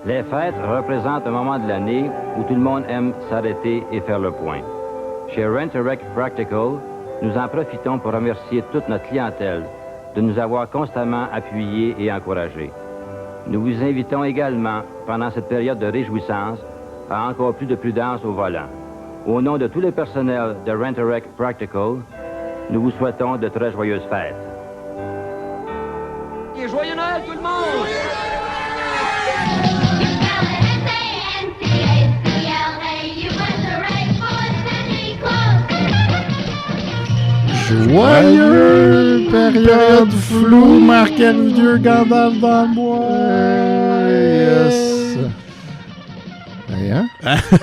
Les fêtes représentent un moment de l'année où tout le monde aime s'arrêter et faire le point. Chez Rent-A-Wreck Practical, nous en profitons pour remercier toute notre clientèle de nous avoir constamment appuyés et encouragés. Nous vous invitons également, pendant cette période de réjouissance, à encore plus de prudence au volant. Au nom de tous les personnels de Rent-A-Wreck Practical, nous vous souhaitons de très joyeuses fêtes. Et joyeux Noël tout le monde! Joyeux période floue, Marc-Hervieux, Gandalf dans le bois. Yes. Hey, hein?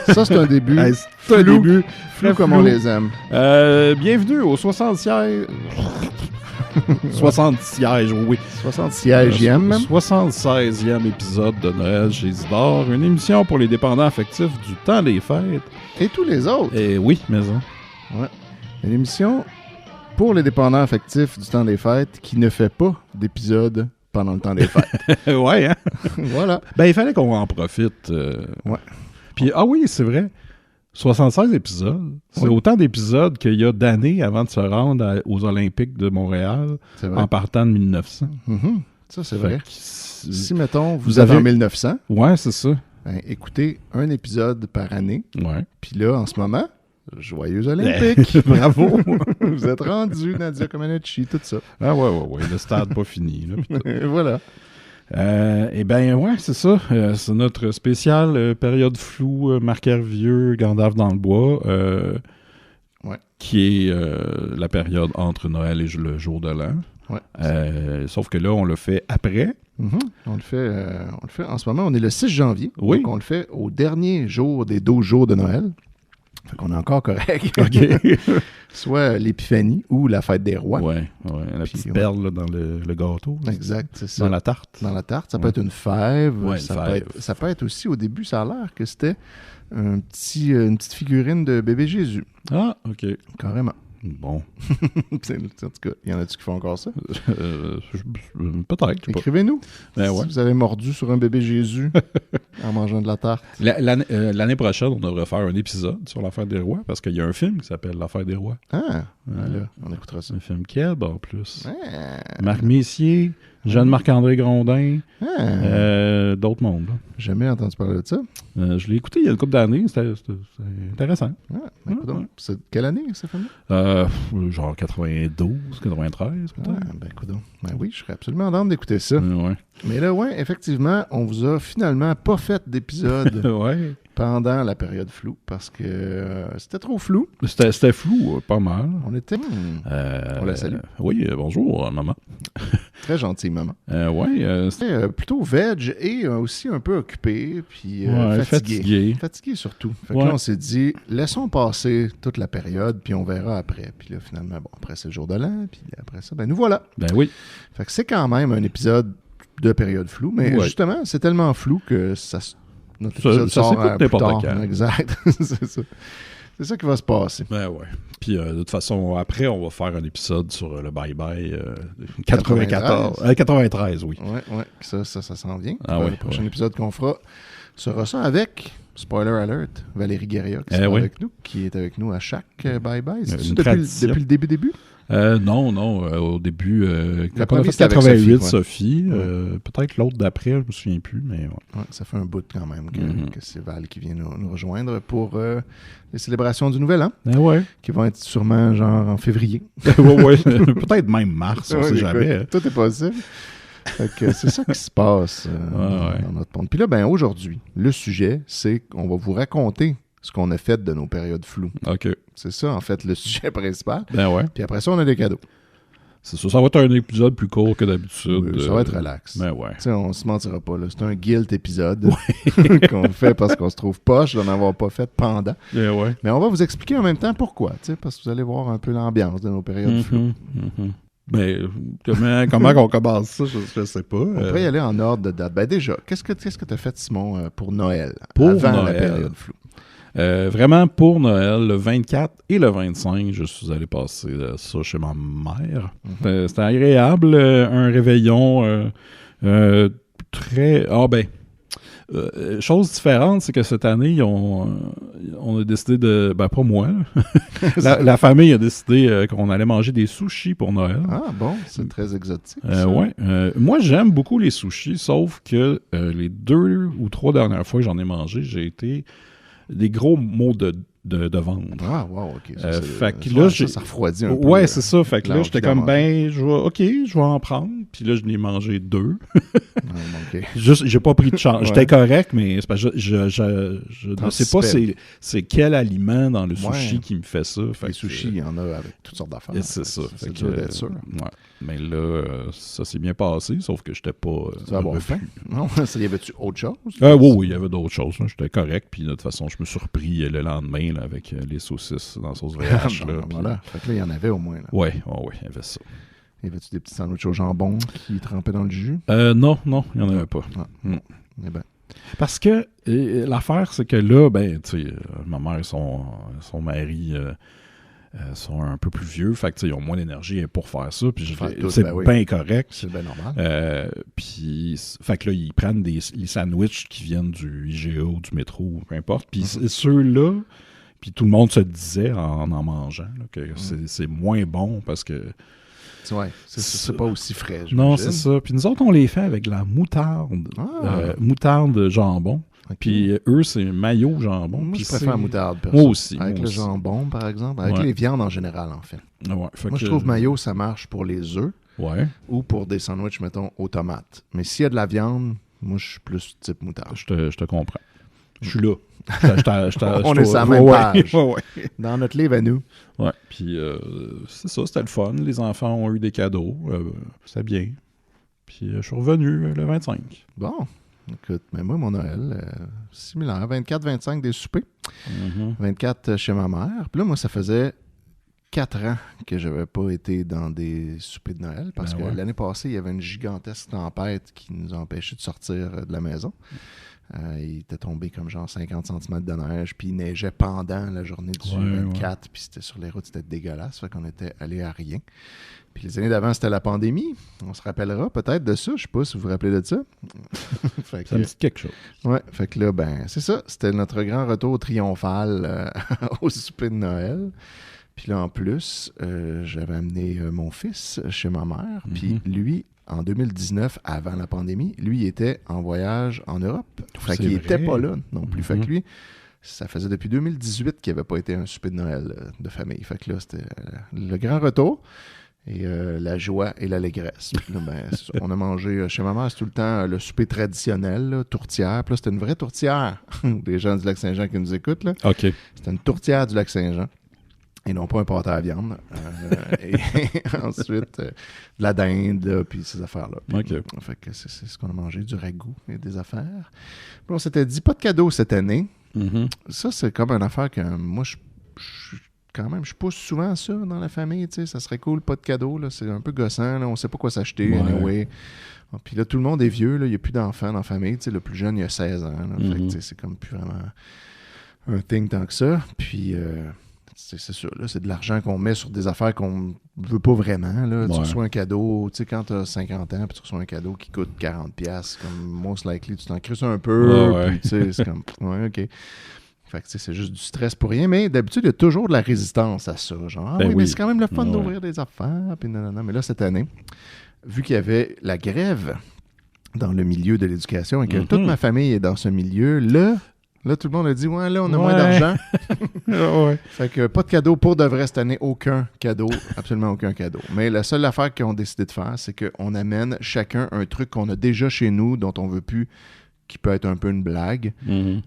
Ça, c'est un début. Hey, c'est un début. Flou comme on les aime. Bienvenue au 60e. 60 sièges, oui. 60 siègième même. 76e épisode de Noël chez Isidore. Une émission pour les dépendants affectifs du temps des fêtes. Et tous les autres. Et oui, mais ça. Ouais. Une émission pour les dépendants affectifs du temps des fêtes qui ne fait pas d'épisode pendant le temps des fêtes. Ouais, hein? Voilà. Ben, il fallait qu'on en profite. Ouais. Puis, ah oui, c'est vrai. 76 épisodes. C'est autant d'épisodes qu'il y a d'années avant de se rendre aux Olympiques de Montréal en partant de 1900. Mm-hmm. Ça, c'est vrai. Si, mettons, vous avez êtes en 1900, ouais, c'est ça. Ben, écoutez un épisode par année. Ouais. Puis là, en ce moment, joyeux Olympiques! Bravo! Vous êtes rendus, Nadia Comaneci, tout ça. Ah ouais. Le stade pas fini. Là, voilà. Eh bien, ouais, c'est ça. C'est notre spécial période floue, Marc-Hervieux, Gandalf dans le bois, qui est la période entre Noël et le jour de l'an. Ouais. Sauf que là, on le fait après. Mm-hmm. On le fait en ce moment. On est le 6 janvier. Oui. Donc, on le fait au dernier jour des 12 jours de Noël. Fait qu'on est encore correct. OK. Soit l'épiphanie ou la fête des rois. Ouais. La petite perle là, dans le gâteau. Exact, c'est ça. Dans la tarte. Dans la tarte. Ça peut être une fève. Ouais, ça peut être aussi, au début, ça a l'air que c'était une petite figurine de bébé Jésus. Ah, OK. Carrément. Bon. En tout cas, il y en a-tu qui font encore ça? Peut-être. Écrivez-nous. Ben si vous avez mordu sur un bébé Jésus en mangeant de la tarte. L'année prochaine, on devrait faire un épisode sur l'affaire des rois parce qu'il y a un film qui s'appelle L'affaire des rois. Ah, là, on écoutera ça. Un film Keb en plus. Ah. Marc Messier, jeune Marc-André Grondin, d'autres mondes. Là. Jamais entendu parler de ça. Je l'ai écouté il y a une couple d'années. C'était intéressant. C'est quelle année, ce film-là? Genre 92, 93, peut-être. Ben oui, je serais absolument d'âme d'écouter ça. Ouais. Mais là, effectivement, on vous a finalement pas fait d'épisode pendant la période floue parce que c'était trop flou. C'était flou, pas mal. On était... on la salue. Oui, bonjour, maman. Très gentille, maman. C'était plutôt veg et aussi un peu occupé, puis fatigué. Fatigué surtout. Fait que là, on s'est dit, laissons passer toute la période, puis on verra après. Puis là, finalement, après, c'est le jour de l'an, puis après ça, nous voilà. Ben oui. Fait que c'est quand même un épisode de période floue, mais justement, c'est tellement flou que notre épisode sort plus tard. Exact. C'est ça. C'est ça qui va se passer. Ben ouais. Puis de toute façon, après, on va faire un épisode sur le bye-bye 94. 93, oui. Ouais. Ça s'en vient. Le prochain épisode qu'on fera sera ça avec, spoiler alert, Valérie Guérilla qui est avec nous à chaque bye-bye. C'est depuis le début? Non, au début, quand on a fait 88, Sophie, peut-être l'autre d'après, je me souviens plus, mais ça fait un bout quand même que c'est Val qui vient nous rejoindre pour les célébrations du Nouvel An, qui vont être sûrement genre en février. Peut-être même mars, on sait jamais. Tout est possible. C'est ça qui se passe dans notre monde. Puis là, aujourd'hui, le sujet, c'est qu'on va vous raconter ce qu'on a fait de nos périodes floues. OK. C'est ça, en fait, le sujet principal. Puis après ça, on a des cadeaux. C'est ça. Ça va être un épisode plus court que d'habitude. Oui, ça va être relax. Ben ouais. T'sais, on se mentira pas, là. C'est un guilt épisode qu'on fait parce qu'on se trouve poche d'en avoir pas fait pendant. Mais on va vous expliquer en même temps pourquoi. Parce que vous allez voir un peu l'ambiance de nos périodes floues. Mais comment on commence ça, je sais pas. On pourrait y aller en ordre de date. Déjà, qu'est-ce que tu as fait, Simon, pour Noël? Avant la période floue? Vraiment, pour Noël, le 24 et le 25, je suis allé passer ça chez ma mère. C'était agréable, un réveillon très... Chose différente, c'est que cette année, on a décidé de... Ben, pas moi. la famille a décidé qu'on allait manger des sushis pour Noël. Ah bon, c'est très exotique. Ouais. Moi, j'aime beaucoup les sushis, sauf que les 2 ou 3 dernières fois que j'en ai mangé, j'ai été des gros maux de ventre. Ah, wow, OK. Fait que là, ça refroidit un peu. Ouais, c'est ça. Fait que là, j'étais comme, je vais en prendre. Puis là, je n'ai mangé 2. Okay. Juste, j'ai pas pris de chance. J'étais correct, mais c'est parce que je ne sais pas c'est quel aliment dans le sushi qui me fait ça. Fait les sushis, il y en a avec toutes sortes d'affaires. C'est ça. C'est dur d'être sûr. Ouais. Mais là, ça s'est bien passé, sauf que j'étais pas... tu vas avoir faim? Non? Y avait-tu autre chose? Oui, il y avait d'autres choses. J'étais correct. Puis de toute façon, je me suis repris le lendemain là, avec les saucisses dans la sauce VH. Voilà. Fait que là, il y en avait au moins. Oui, il y avait ça. Y avait-tu des petits sandwichs au jambon qui trempaient dans le jus? Non, il n'y en avait pas. Eh ben. Parce que l'affaire, c'est que là, tu sais, ma mère et son mari sont un peu plus vieux, fait que ils ont moins d'énergie pour faire ça, puis c'est bien correct. C'est bien normal. Puis, fait que là, ils prennent les sandwichs qui viennent du IGA ou du métro, peu importe. Puis ceux-là, puis tout le monde se disait en mangeant là, que c'est moins bon parce que... Ouais, c'est pas aussi frais. Non, c'est ça. Puis nous autres, on les fait avec de la moutarde. Moutarde jambon. Okay. Puis eux, c'est mayo jambon. Moi, je préfère moutarde. Moi aussi. Avec le jambon, par exemple. Avec les viandes en général, en fait. Moi, je trouve mayo, ça marche pour les œufs. Ouais. Ou pour des sandwichs, mettons, aux tomates. Mais s'il y a de la viande, moi, je suis plus type moutarde. Je te comprends. Je suis là. On est sur la même page. Dans notre livre à nous. Ouais. Puis c'est ça, c'était le fun. Les enfants ont eu des cadeaux. C'était bien. Puis je suis revenu le 25. Bon. Écoute, mais moi, mon Noël, similaire. 24-25 des soupers. 24 chez ma mère. Puis là, moi, ça faisait 4 ans que je n'avais pas été dans des soupers de Noël parce que l'année passée, il y avait une gigantesque tempête qui nous empêchait de sortir de la maison. Il était tombé comme genre 50 cm de neige, puis il neigeait pendant la journée du 24, puis c'était sur les routes, c'était dégueulasse, fait qu'on était allé à rien. Puis les années d'avant, c'était la pandémie. On se rappellera peut-être de ça, je sais pas si vous vous rappelez de ça. Ça me dit quelque chose. Ouais, fait que là, c'est ça, c'était notre grand retour triomphal au souper de Noël. Puis là, en plus, j'avais amené mon fils chez ma mère, puis lui... En 2019, avant la pandémie, lui, il était en voyage en Europe. Fait qu'il n'était pas là non plus. Fait que lui, ça faisait depuis 2018 qu'il n'avait pas été un souper de Noël de famille. Fait que là, c'était le grand retour et la joie et l'allégresse. Puis là, on a mangé chez ma mère, c'est tout le temps le souper traditionnel, là, tourtière. Puis là, c'était une vraie tourtière. Des gens du Lac-Saint-Jean qui nous écoutent. Là. OK. C'était une tourtière du Lac-Saint-Jean. Et non pas un pâté à viande. Et ensuite, de la dinde, puis ces affaires-là. Okay. Fait que c'est ce qu'on a mangé, du ragoût et des affaires. Puis on s'était dit, pas de cadeau cette année. Ça, c'est comme une affaire que moi, je pousse souvent ça dans la famille. Tu sais, ça serait cool, pas de cadeau. Là, c'est un peu gossant. Là, on sait pas quoi s'acheter. Anyway. Puis là, tout le monde est vieux. Là, il n'y a plus d'enfants dans la famille. Tu sais, le plus jeune, il a 16 ans. Là, fait que, tu sais, c'est comme plus vraiment un thing tant que ça. Puis... c'est sûr, là, c'est de l'argent qu'on met sur des affaires qu'on veut pas vraiment. Là. Tu reçois un cadeau, tu sais, quand tu as 50 ans, puis tu reçois un cadeau qui coûte 40$, comme most likely, tu t'en crisses un peu, puis tu sais, c'est comme, OK. Fait que c'est juste du stress pour rien, mais d'habitude, il y a toujours de la résistance à ça. Genre, mais c'est quand même le fun d'ouvrir des affaires, puis non. Mais là, cette année, vu qu'il y avait la grève dans le milieu de l'éducation et que toute ma famille est dans ce milieu, Là, tout le monde a dit, là, on a moins d'argent. Fait que pas de cadeau pour de vrai cette année. Aucun cadeau. Absolument aucun cadeau. Mais la seule affaire qu'ils ont décidé de faire, c'est qu'on amène chacun un truc qu'on a déjà chez nous, dont on veut plus, qui peut être un peu une blague.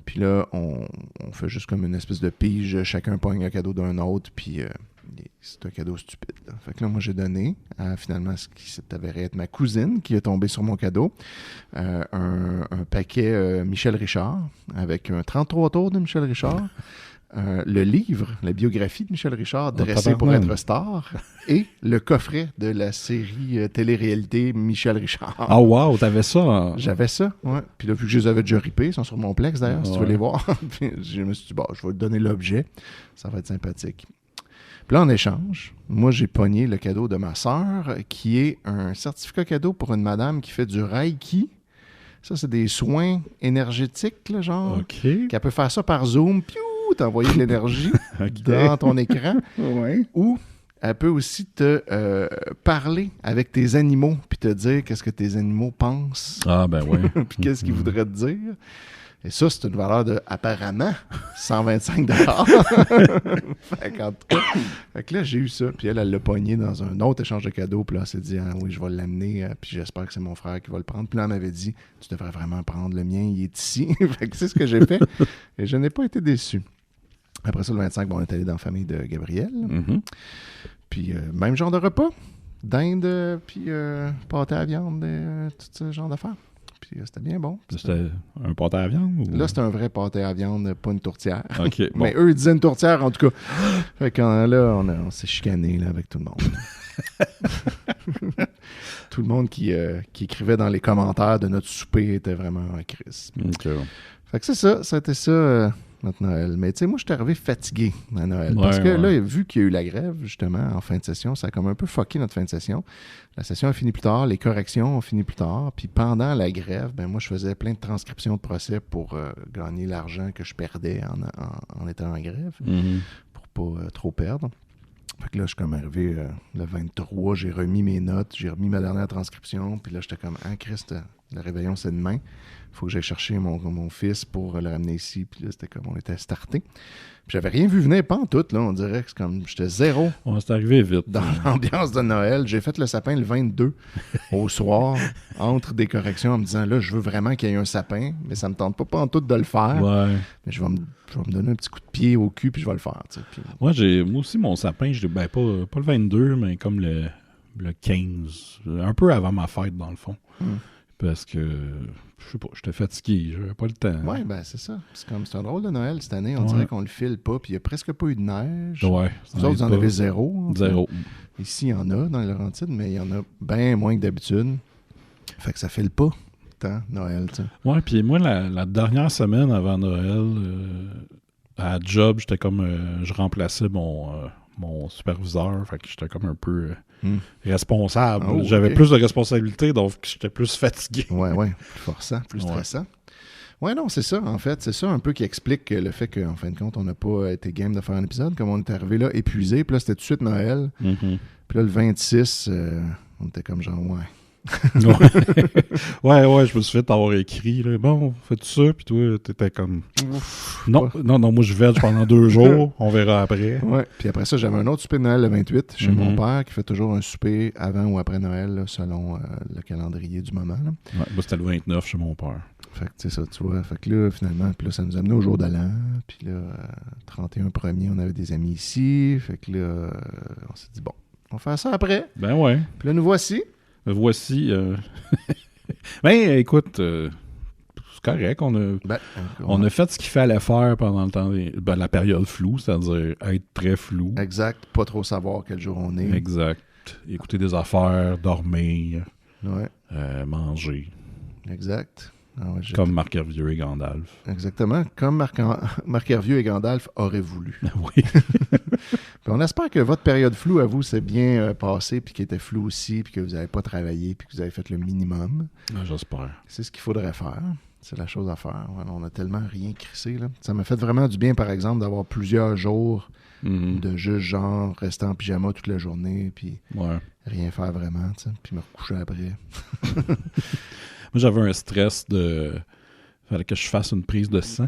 Puis là, on fait juste comme une espèce de pige. Chacun pogne un cadeau d'un autre, puis c'est un cadeau stupide. Là. Fait que là, moi, j'ai donné à finalement ce qui s'est avéré être ma cousine qui est tombée sur mon cadeau. Un paquet Michel Richard avec un 33 tours de Michel Richard. Le livre, la biographie de Michel Richard, dressé pour être star, et le coffret de la série télé-réalité Michel Richard. Ah wow, t'avais ça? Hein? J'avais ça, ouais. Puis là, vu que je les avais déjà ripés, ils sont sur mon Plex d'ailleurs, si tu veux les voir. Puis je me suis dit, je vais te donner l'objet, ça va être sympathique. Puis là, en échange, moi, j'ai pogné le cadeau de ma sœur, qui est un certificat cadeau pour une madame qui fait du Reiki Ça, c'est des soins énergétiques, là, genre. OK. Qu'elle peut faire ça par Zoom, t'envoyer de l'énergie dans ton écran. Ouais. Ou elle peut aussi te parler avec tes animaux, puis te dire qu'est-ce que tes animaux pensent, Ah, ben oui. puis qu'est-ce qu'ils voudraient te dire. Et ça, c'est une valeur de, apparemment, 125 $. Fait que là, j'ai eu ça. Puis elle l'a pogné dans un autre échange de cadeaux. Puis là, elle s'est dit, ah, oui, je vais l'amener. Puis j'espère que c'est mon frère qui va le prendre. Puis là, elle m'avait dit, tu devrais vraiment prendre le mien. Il est ici. Fait que c'est ce que j'ai fait. Et je n'ai pas été déçu. Après ça, le 25, on est allé dans la famille de Gabriel. Mm-hmm. Puis même genre de repas. Dinde, puis pâté à viande, tout ce genre d'affaires. Puis c'était bien bon. C'était un pâté à viande? Ou... Là, c'était un vrai pâté à viande, pas une tourtière. OK, bon. Mais eux, ils disaient une tourtière, en tout cas. Fait que là, on s'est chicané là, avec tout le monde. Tout le monde qui écrivait dans les commentaires de notre souper était vraiment en crise. OK. Fait que c'est ça. C'était ça notre Noël. Mais tu sais, moi, je suis arrivé fatigué à Noël. Parce que là, vu qu'il y a eu la grève, justement, en fin de session, ça a comme un peu fucké notre fin de session. La session a fini plus tard, les corrections ont fini plus tard. Puis pendant la grève, ben moi, je faisais plein de transcriptions de procès pour gagner l'argent que je perdais en étant en grève, pour pas trop perdre. Fait que là, je suis comme arrivé le 23, j'ai remis mes notes, j'ai remis ma dernière transcription, puis là, j'étais comme « Ah, Christ, le réveillon, c'est demain. Il faut que j'aille chercher mon fils pour le ramener ici. » Puis là, c'était comme, on était starté. Puis j'avais rien vu venir, pas en tout, là. On dirait que c'est comme, j'étais zéro. On s'est arrivé vite. Dans l'ambiance de Noël. J'ai fait le sapin le 22 au soir, entre des corrections, en me disant, là, je veux vraiment qu'il y ait un sapin, mais ça me tente pas en tout de le faire. Ouais. Mais je vais me donner un petit coup de pied au cul, puis je vais le faire. Puis... Moi aussi, mon sapin, pas le 22, mais comme le 15. Un peu avant ma fête, dans le fond. Parce que, je sais pas, j'étais fatigué, j'avais pas le temps. Oui, ben c'est ça. C'est un drôle de Noël cette année. On dirait qu'on le file pas, puis il y a presque pas eu de neige. Ouais. Vous autres, vous en avez zéro. Zéro. Ici, il y en a dans les Laurentides, mais il y en a bien moins que d'habitude. Fait que ça file pas tant, Noël, tu sais. Ouais, puis moi, la dernière semaine avant Noël, à job, j'étais comme... je remplaçais mon superviseur, fait que j'étais comme un peu responsable. Oh, j'avais plus de responsabilités, donc j'étais plus fatigué. Ouais, plus forçant, plus stressant. Ouais, non, c'est ça, en fait. C'est ça un peu qui explique le fait qu'en fin de compte, on n'a pas été game de faire un épisode, comme on est arrivé là épuisé, puis là, c'était tout de suite Noël. Mm-hmm. Puis là, le 26, on était comme genre, ouais. ouais, je me suis fait avoir écrit, là, bon, fais-tu ça, puis toi, t'étais comme... Non, moi je veg pendant 2 jours, on verra après. Ouais, puis après ça, j'avais un autre souper de Noël le 28 chez mon père, qui fait toujours un souper avant ou après Noël, là, selon le calendrier du moment. Là. Ouais, moi c'était le 29 chez mon père. Fait que c'est ça, tu vois, fait que là, finalement, puis là, ça nous a amené au jour de l'an, puis là, 31 premier, on avait des amis ici, fait que là, on s'est dit, bon, on va faire ça après. Ben ouais. Puis là, nous voici. Voici. Ben, écoute, c'est correct. On a fait ce qu'il fallait faire pendant le temps la période floue, c'est-à-dire être très flou. Exact. Pas trop savoir quel jour on est. Exact. Écouter des affaires, dormir, manger. Exact. Ah ouais, comme Marc Hervieux et Gandalf. Exactement. Comme Marc Hervieux et Gandalf auraient voulu. Oui. Puis on espère que votre période floue, à vous, s'est bien passée, puis qu'elle était floue aussi, puis que vous n'avez pas travaillé, puis que vous avez fait le minimum. J'espère. C'est ce qu'il faudrait faire. C'est la chose à faire. Ouais, on a tellement rien crissé. Là. Ça m'a fait vraiment du bien, par exemple, d'avoir plusieurs jours de juste genre rester en pyjama toute la journée, puis rien faire vraiment, puis me recoucher après. Moi, j'avais un stress fallait que je fasse une prise de sang.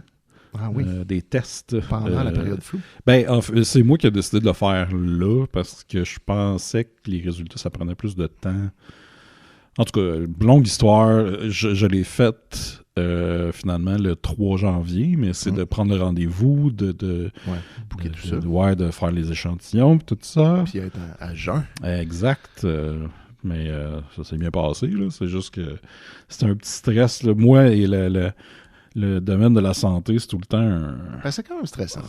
Ah oui? Des tests. Pendant la période floue? Ben, c'est moi qui ai décidé de le faire là, parce que je pensais que les résultats, ça prenait plus de temps. En tout cas, longue histoire, je l'ai faite finalement le 3 janvier, mais c'est de prendre le rendez-vous, de booker tout ça. De faire les échantillons, tout ça. Puis être à jeun. Exact. Mais ça s'est bien passé, là. C'est juste que c'est un petit stress. Là. Moi et le domaine de la santé, c'est tout le temps Ben, c'est quand même stressant.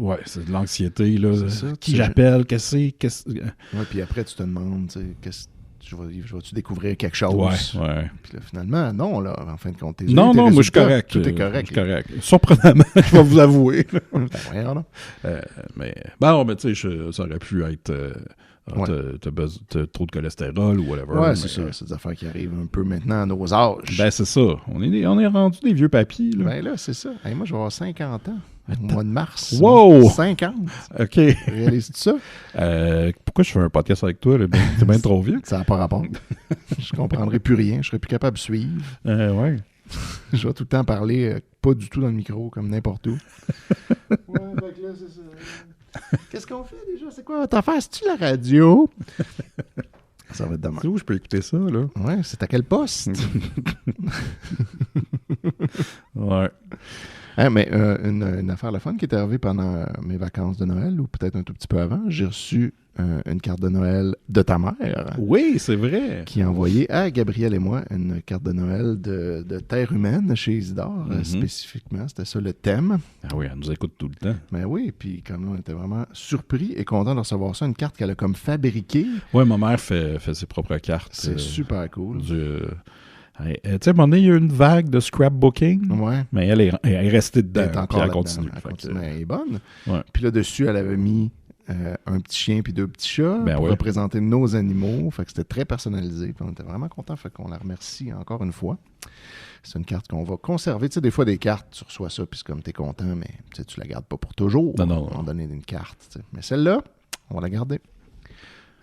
Ouais, c'est de l'anxiété. Là. Ça, qui j'appelle, qu'est-ce Ouais, puis après, tu te demandes, je vais-tu découvrir quelque chose? Ouais. Puis là, finalement, non, là, en fin de compte. Non, moi, je suis correct. Tout est correct. Je suis correct. Surprenamment, je vais vous avouer. Mais bon, mais tu sais, ça aurait pu être t'as trop de cholestérol ou whatever. Ouais, c'est ça. C'est des affaires qui arrivent un peu maintenant à nos âges. Ben, c'est ça. On est rendu des vieux papis, là. Ben là, c'est ça. Hey, moi, je vais avoir 50 ans. Au mois de mars. Wow! 50. OK. Réalises-tu ça? Pourquoi je fais un podcast avec toi? Là? C'est bien trop vieux. Ça n'a pas rapport. Je comprendrai plus rien. Je serais plus capable de suivre. Ouais. Je vais tout le temps parler pas du tout dans le micro, comme n'importe où. Ouais, donc là, c'est ça. Qu'est-ce qu'on fait déjà? C'est quoi votre affaire? C'est-tu la radio? Ça va être demain. C'est où je peux écouter ça, là? Ouais, c'est à quel poste? Ouais. Hein, mais une affaire le fun qui est arrivée pendant mes vacances de Noël, ou peut-être un tout petit peu avant, j'ai reçu une carte de Noël de ta mère. Oui, c'est vrai. Qui a envoyé à Gabriel et moi une carte de Noël de Terre humaine chez Isidore, spécifiquement. C'était ça le thème. Ah oui, elle nous écoute tout le temps. Ben oui, puis comme on était vraiment surpris et content de recevoir ça, une carte qu'elle a comme fabriquée. Oui, ma mère fait ses propres cartes. C'est super cool. Tu sais, à un moment donné, il y a eu une vague de scrapbooking, mais elle est restée dedans, puis elle continue. Elle est bonne. Ouais. Puis là-dessus, elle avait mis un petit chien puis 2 petits chats pour représenter nos animaux. Fait que c'était très personnalisé. Puis on était vraiment contents. Fait qu'on la remercie encore une fois. C'est une carte qu'on va conserver. Tu sais, des fois, des cartes, tu reçois ça, puis c'est comme t'es content, mais tu la gardes pas pour toujours. Non. On va donner une carte. T'sais. Mais celle-là, on va la garder.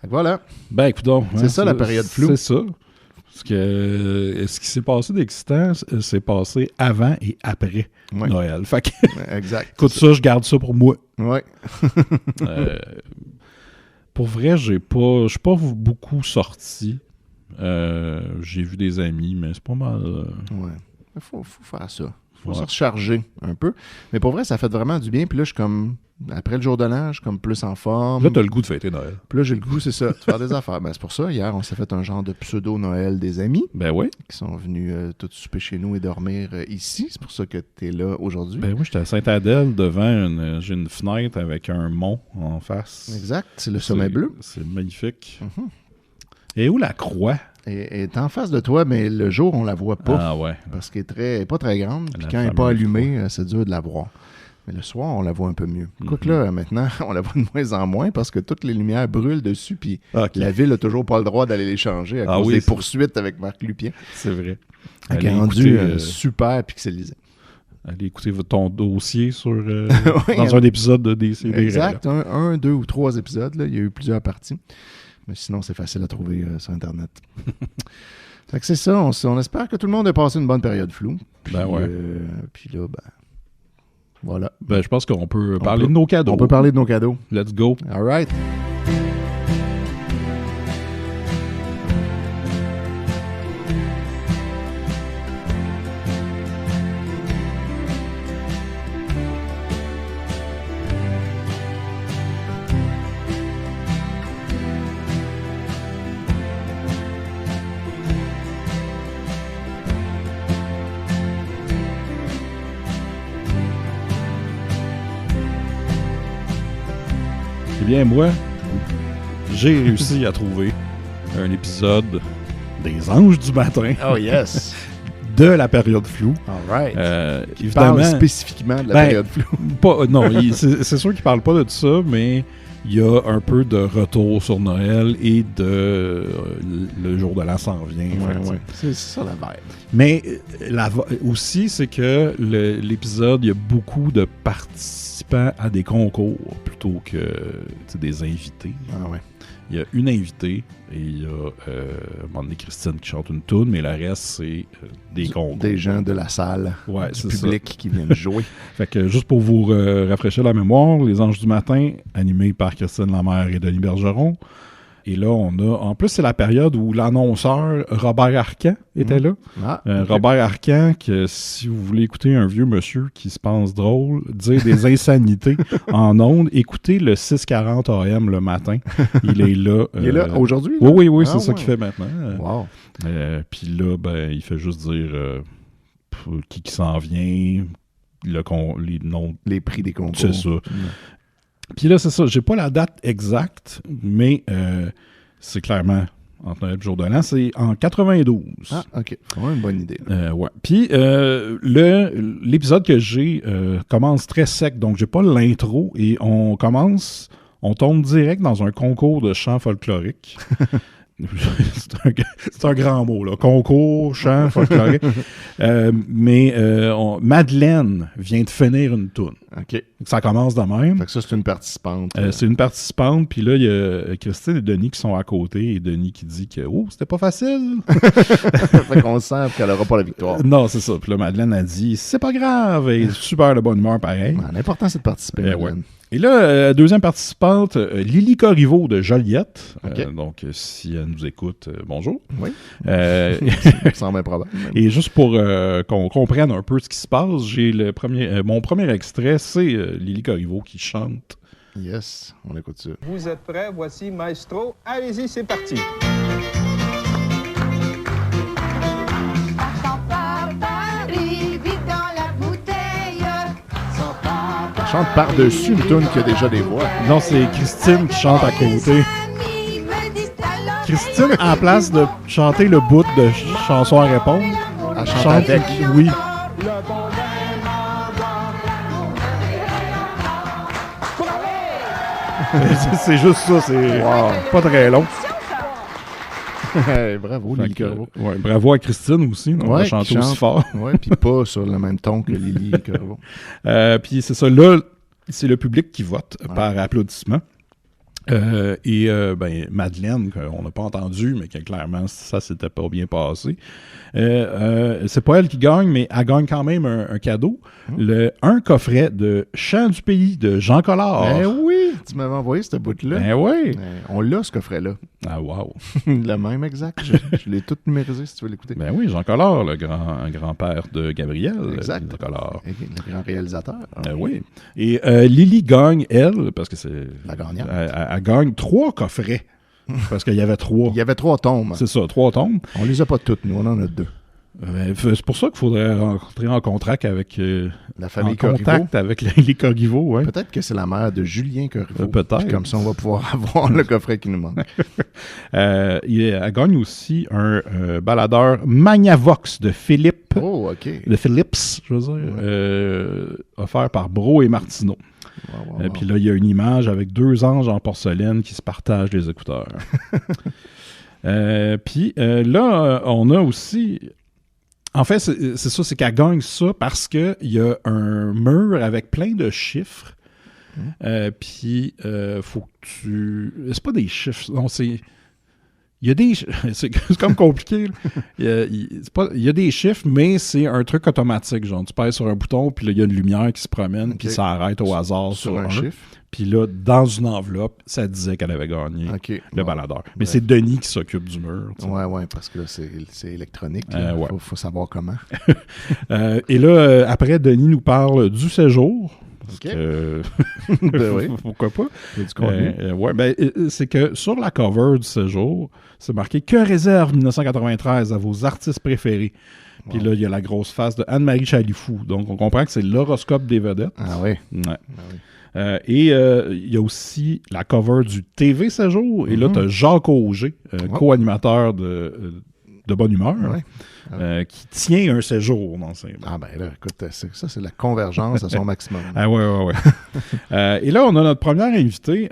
Fait que voilà. Ben, écoute donc. C'est ça la période floue. C'est ça. Parce que ce qui s'est passé d'excitant, c'est passé avant et après Noël. Fait que, exact. Écoute ça, je garde ça pour moi. Ouais. Pour vrai, je suis pas beaucoup sorti. J'ai vu des amis, mais c'est pas mal. Ouais. Il faut faire ça. Il faut se recharger un peu. Mais pour vrai, ça fait vraiment du bien. Puis là, je suis comme, après le jour de l'an, je suis comme plus en forme. Là, t'as le goût de fêter Noël. Puis là, j'ai le goût, c'est ça, de faire des affaires. Ben, c'est pour ça, hier, on s'est fait un genre de pseudo-Noël des amis. Ben oui. Qui sont venus tous souper chez nous et dormir ici. C'est pour ça que t'es là aujourd'hui. Ben oui, j'étais à Sainte-Adèle, devant j'ai une fenêtre avec un mont en face. Exact, c'est le sommet bleu. C'est magnifique. Mm-hmm. Et où la croix? Elle est en face de toi, mais le jour, on la voit pas. Ah ouais. Parce qu'elle est pas très grande. Puis quand elle n'est pas allumée, c'est dur de la voir. Mais le soir, on la voit un peu mieux. Quoique là, maintenant, on la voit de moins en moins parce que toutes les lumières brûlent dessus. Puis la ville n'a toujours pas le droit d'aller les changer à cause des poursuites avec Marc Lupien. C'est vrai. Elle est rendue super pixelisée. Allez écouter ton dossier dans un épisode de DC. Exact. Un, 2 ou 3 épisodes. Là. Il y a eu plusieurs parties. Mais sinon, c'est facile à trouver sur Internet. Fait que c'est ça. On espère que tout le monde a passé une bonne période floue. Puis, puis là, voilà. Ben, je pense qu'on peut parler de nos cadeaux. On peut parler de nos cadeaux. Let's go. All right. Bien, moi, j'ai réussi à trouver un épisode des Anges du matin. Oh yes! De la période floue. All right. Évidemment, parle spécifiquement de la période floue. Non, c'est sûr qu'il parle pas de tout ça, mais il y a un peu de retour sur Noël et de le jour de l'an s'en vient. Ouais. C'est ça la vibe. Mais aussi, c'est que l'épisode, il y a beaucoup de participants à des concours plutôt que des invités. Ah ouais. Il y a une invitée et il y a un moment donné Christine qui chante une toune, mais le reste, c'est des concours. Des gens de la salle, du public qui viennent jouer. Fait que juste pour vous rafraîchir la mémoire, Les Anges du matin, animés par Christine Lamère et Denis Bergeron. Et là, on a... En plus, c'est la période où l'annonceur Robert Arcan était là. Ah, okay. Robert Arcan, que si vous voulez écouter un vieux monsieur qui se pense drôle, dire des insanités en ondes, écoutez le 640 AM le matin. Il est là. Il est là aujourd'hui? Oui, c'est ça qu'il fait maintenant. Wow. Puis là, il fait juste dire qui s'en vient, les noms... Les prix des concours. C'est ça. Puis là, c'est ça. J'ai pas la date exact, mais c'est clairement entre Noël et le jour de l'an. C'est en 92. Ah, OK. Vraiment une bonne idée. Ouais. Puis l'épisode que j'ai commence très sec, donc j'ai pas l'intro et on commence On tombe direct dans un concours de chant folklorique. C'est un grand mot, là. Concours, chant, folklorique. Mais Madeleine vient de finir une toune. OK. Ça commence de même. Fait que ça, c'est une participante. C'est une participante, puis là, il y a Christine et Denis qui sont à côté, et Denis qui dit que « Oh, c'était pas facile! » Fait qu'on sent qu'elle n'aura pas la victoire. Non, c'est ça. Puis là, Madeleine a dit « C'est pas grave! » Elle est super de bonne humeur, pareil. L'important, c'est de participer, Madeleine. Ouais. Et là, deuxième participante, Lily Corriveau de Joliette. Okay. Donc, si elle nous écoute, bonjour. Oui. Ça semble improbable. Et juste pour qu'on comprenne un peu ce qui se passe, j'ai mon premier extrait, c'est Lily Corriveau qui chante. Yes, on écoute ça. Vous êtes prêts? Voici Maestro. Allez-y, c'est parti. Chante par-dessus une toune qui a déjà des voix. Non, c'est Christine qui chante à côté. Christine, en place de chanter le bout de chanson à répondre, elle chante avec. Oui. C'est juste ça, c'est pas très long. Hey, bravo, Lily Corriveau. Ouais, bravo à Christine aussi, on va chanter aussi fort. Oui, puis pas sur le même ton que Lily Corriveau. Puis c'est ça, là, c'est le public qui vote par applaudissement. Madeleine, qu'on n'a pas entendu, mais que clairement, ça s'était pas bien passé. C'est pas elle qui gagne, mais elle gagne quand même un cadeau. Un coffret de Chant du pays de Jean Collard. Ben oui, tu m'avais envoyé cette bout-là. Ben oui. On l'a, ce coffret-là. Ah, wow. Le même exact. Je l'ai tout numérisé si tu veux l'écouter. Ben oui, Jean Collard, le grand-père de Gabriel. Exact. Collard. Le grand réalisateur. Oui. Et Lily gagne, elle, parce que c'est... La gagnante. Elle gagne 3 coffrets. Parce qu'il y avait 3. Il y avait 3 tombes. C'est ça, 3 tombes. On les a pas toutes, nous. On en a 2. C'est pour ça qu'il faudrait rentrer en contact avec... la famille Corriveau. Contact avec les Corriveau, ouais. Peut-être que c'est la mère de Julien Corriveau. Peut-être. Comme ça, on va pouvoir avoir le coffret qui nous manque. Elle gagne aussi un baladeur Magnavox de Philippe. Oh, OK. De Philips, je veux dire. Offert par Bro et Martineau. Wow. Puis là, il y a une image avec 2 anges en porcelaine qui se partagent les écouteurs. Puis là, on a aussi... En fait, c'est ça, c'est qu'elle gagne ça parce qu'il y a un mur avec plein de chiffres. Puis, faut que tu... C'est pas des chiffres, non, c'est... Il y a des... C'est comme compliqué. Il y a des chiffres, mais c'est un truc automatique. Genre, tu pèses sur un bouton, puis là, il y a une lumière qui se promène, puis ça arrête au hasard sur un chiffre. Puis là, dans une enveloppe, ça disait qu'elle avait gagné le baladeur. Mais c'est Denis qui s'occupe du mur. Oui, parce que là, c'est électronique. Il faut savoir comment. Et là, après, Denis nous parle du séjour. Ben oui. Pourquoi pas? C'est que sur la cover du séjour, c'est marqué « Que réserve 1993 à vos artistes préférés? » Puis là, il y a la grosse face de Anne-Marie Chalifou. Donc, on comprend que c'est l'horoscope des vedettes. Ah oui? Ouais. Ah oui. Il y a aussi la cover du TV Séjour. Et là, tu as Jacques Auger, co-animateur de Bonne Humeur, qui tient un séjour dans ses mains. Ah ben là, écoute, ça, c'est la convergence à son maximum. Ah ouais. Et là, on a notre première invitée.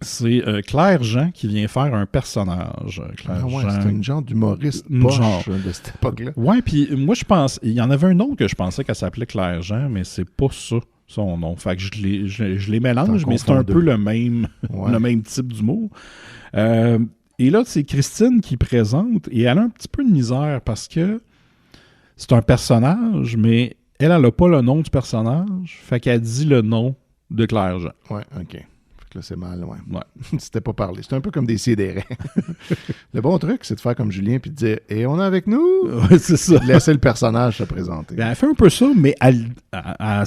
C'est Claire Jean qui vient faire un personnage. C'est une genre d'humoriste poche de cette époque-là. Ouais, puis moi, je pense... Il y en avait un autre que je pensais qu'elle s'appelait Claire Jean, mais c'est pas ça. Son nom. Fait que je les mélange, mais c'est un peu le même type d'humour. Et là, c'est Christine qui présente, et elle a un petit peu de misère parce que c'est un personnage, mais elle n'a pas le nom du personnage, fait qu'elle dit le nom de Claire Jean. Ouais, OK. Fait que là, c'est mal, ouais. C'était pas parlé. C'est un peu comme des sidérés. Le bon truc, c'est de faire comme Julien puis de dire « Et on est avec nous? » C'est ça. Laisser le personnage se présenter. Elle fait un peu ça, mais elle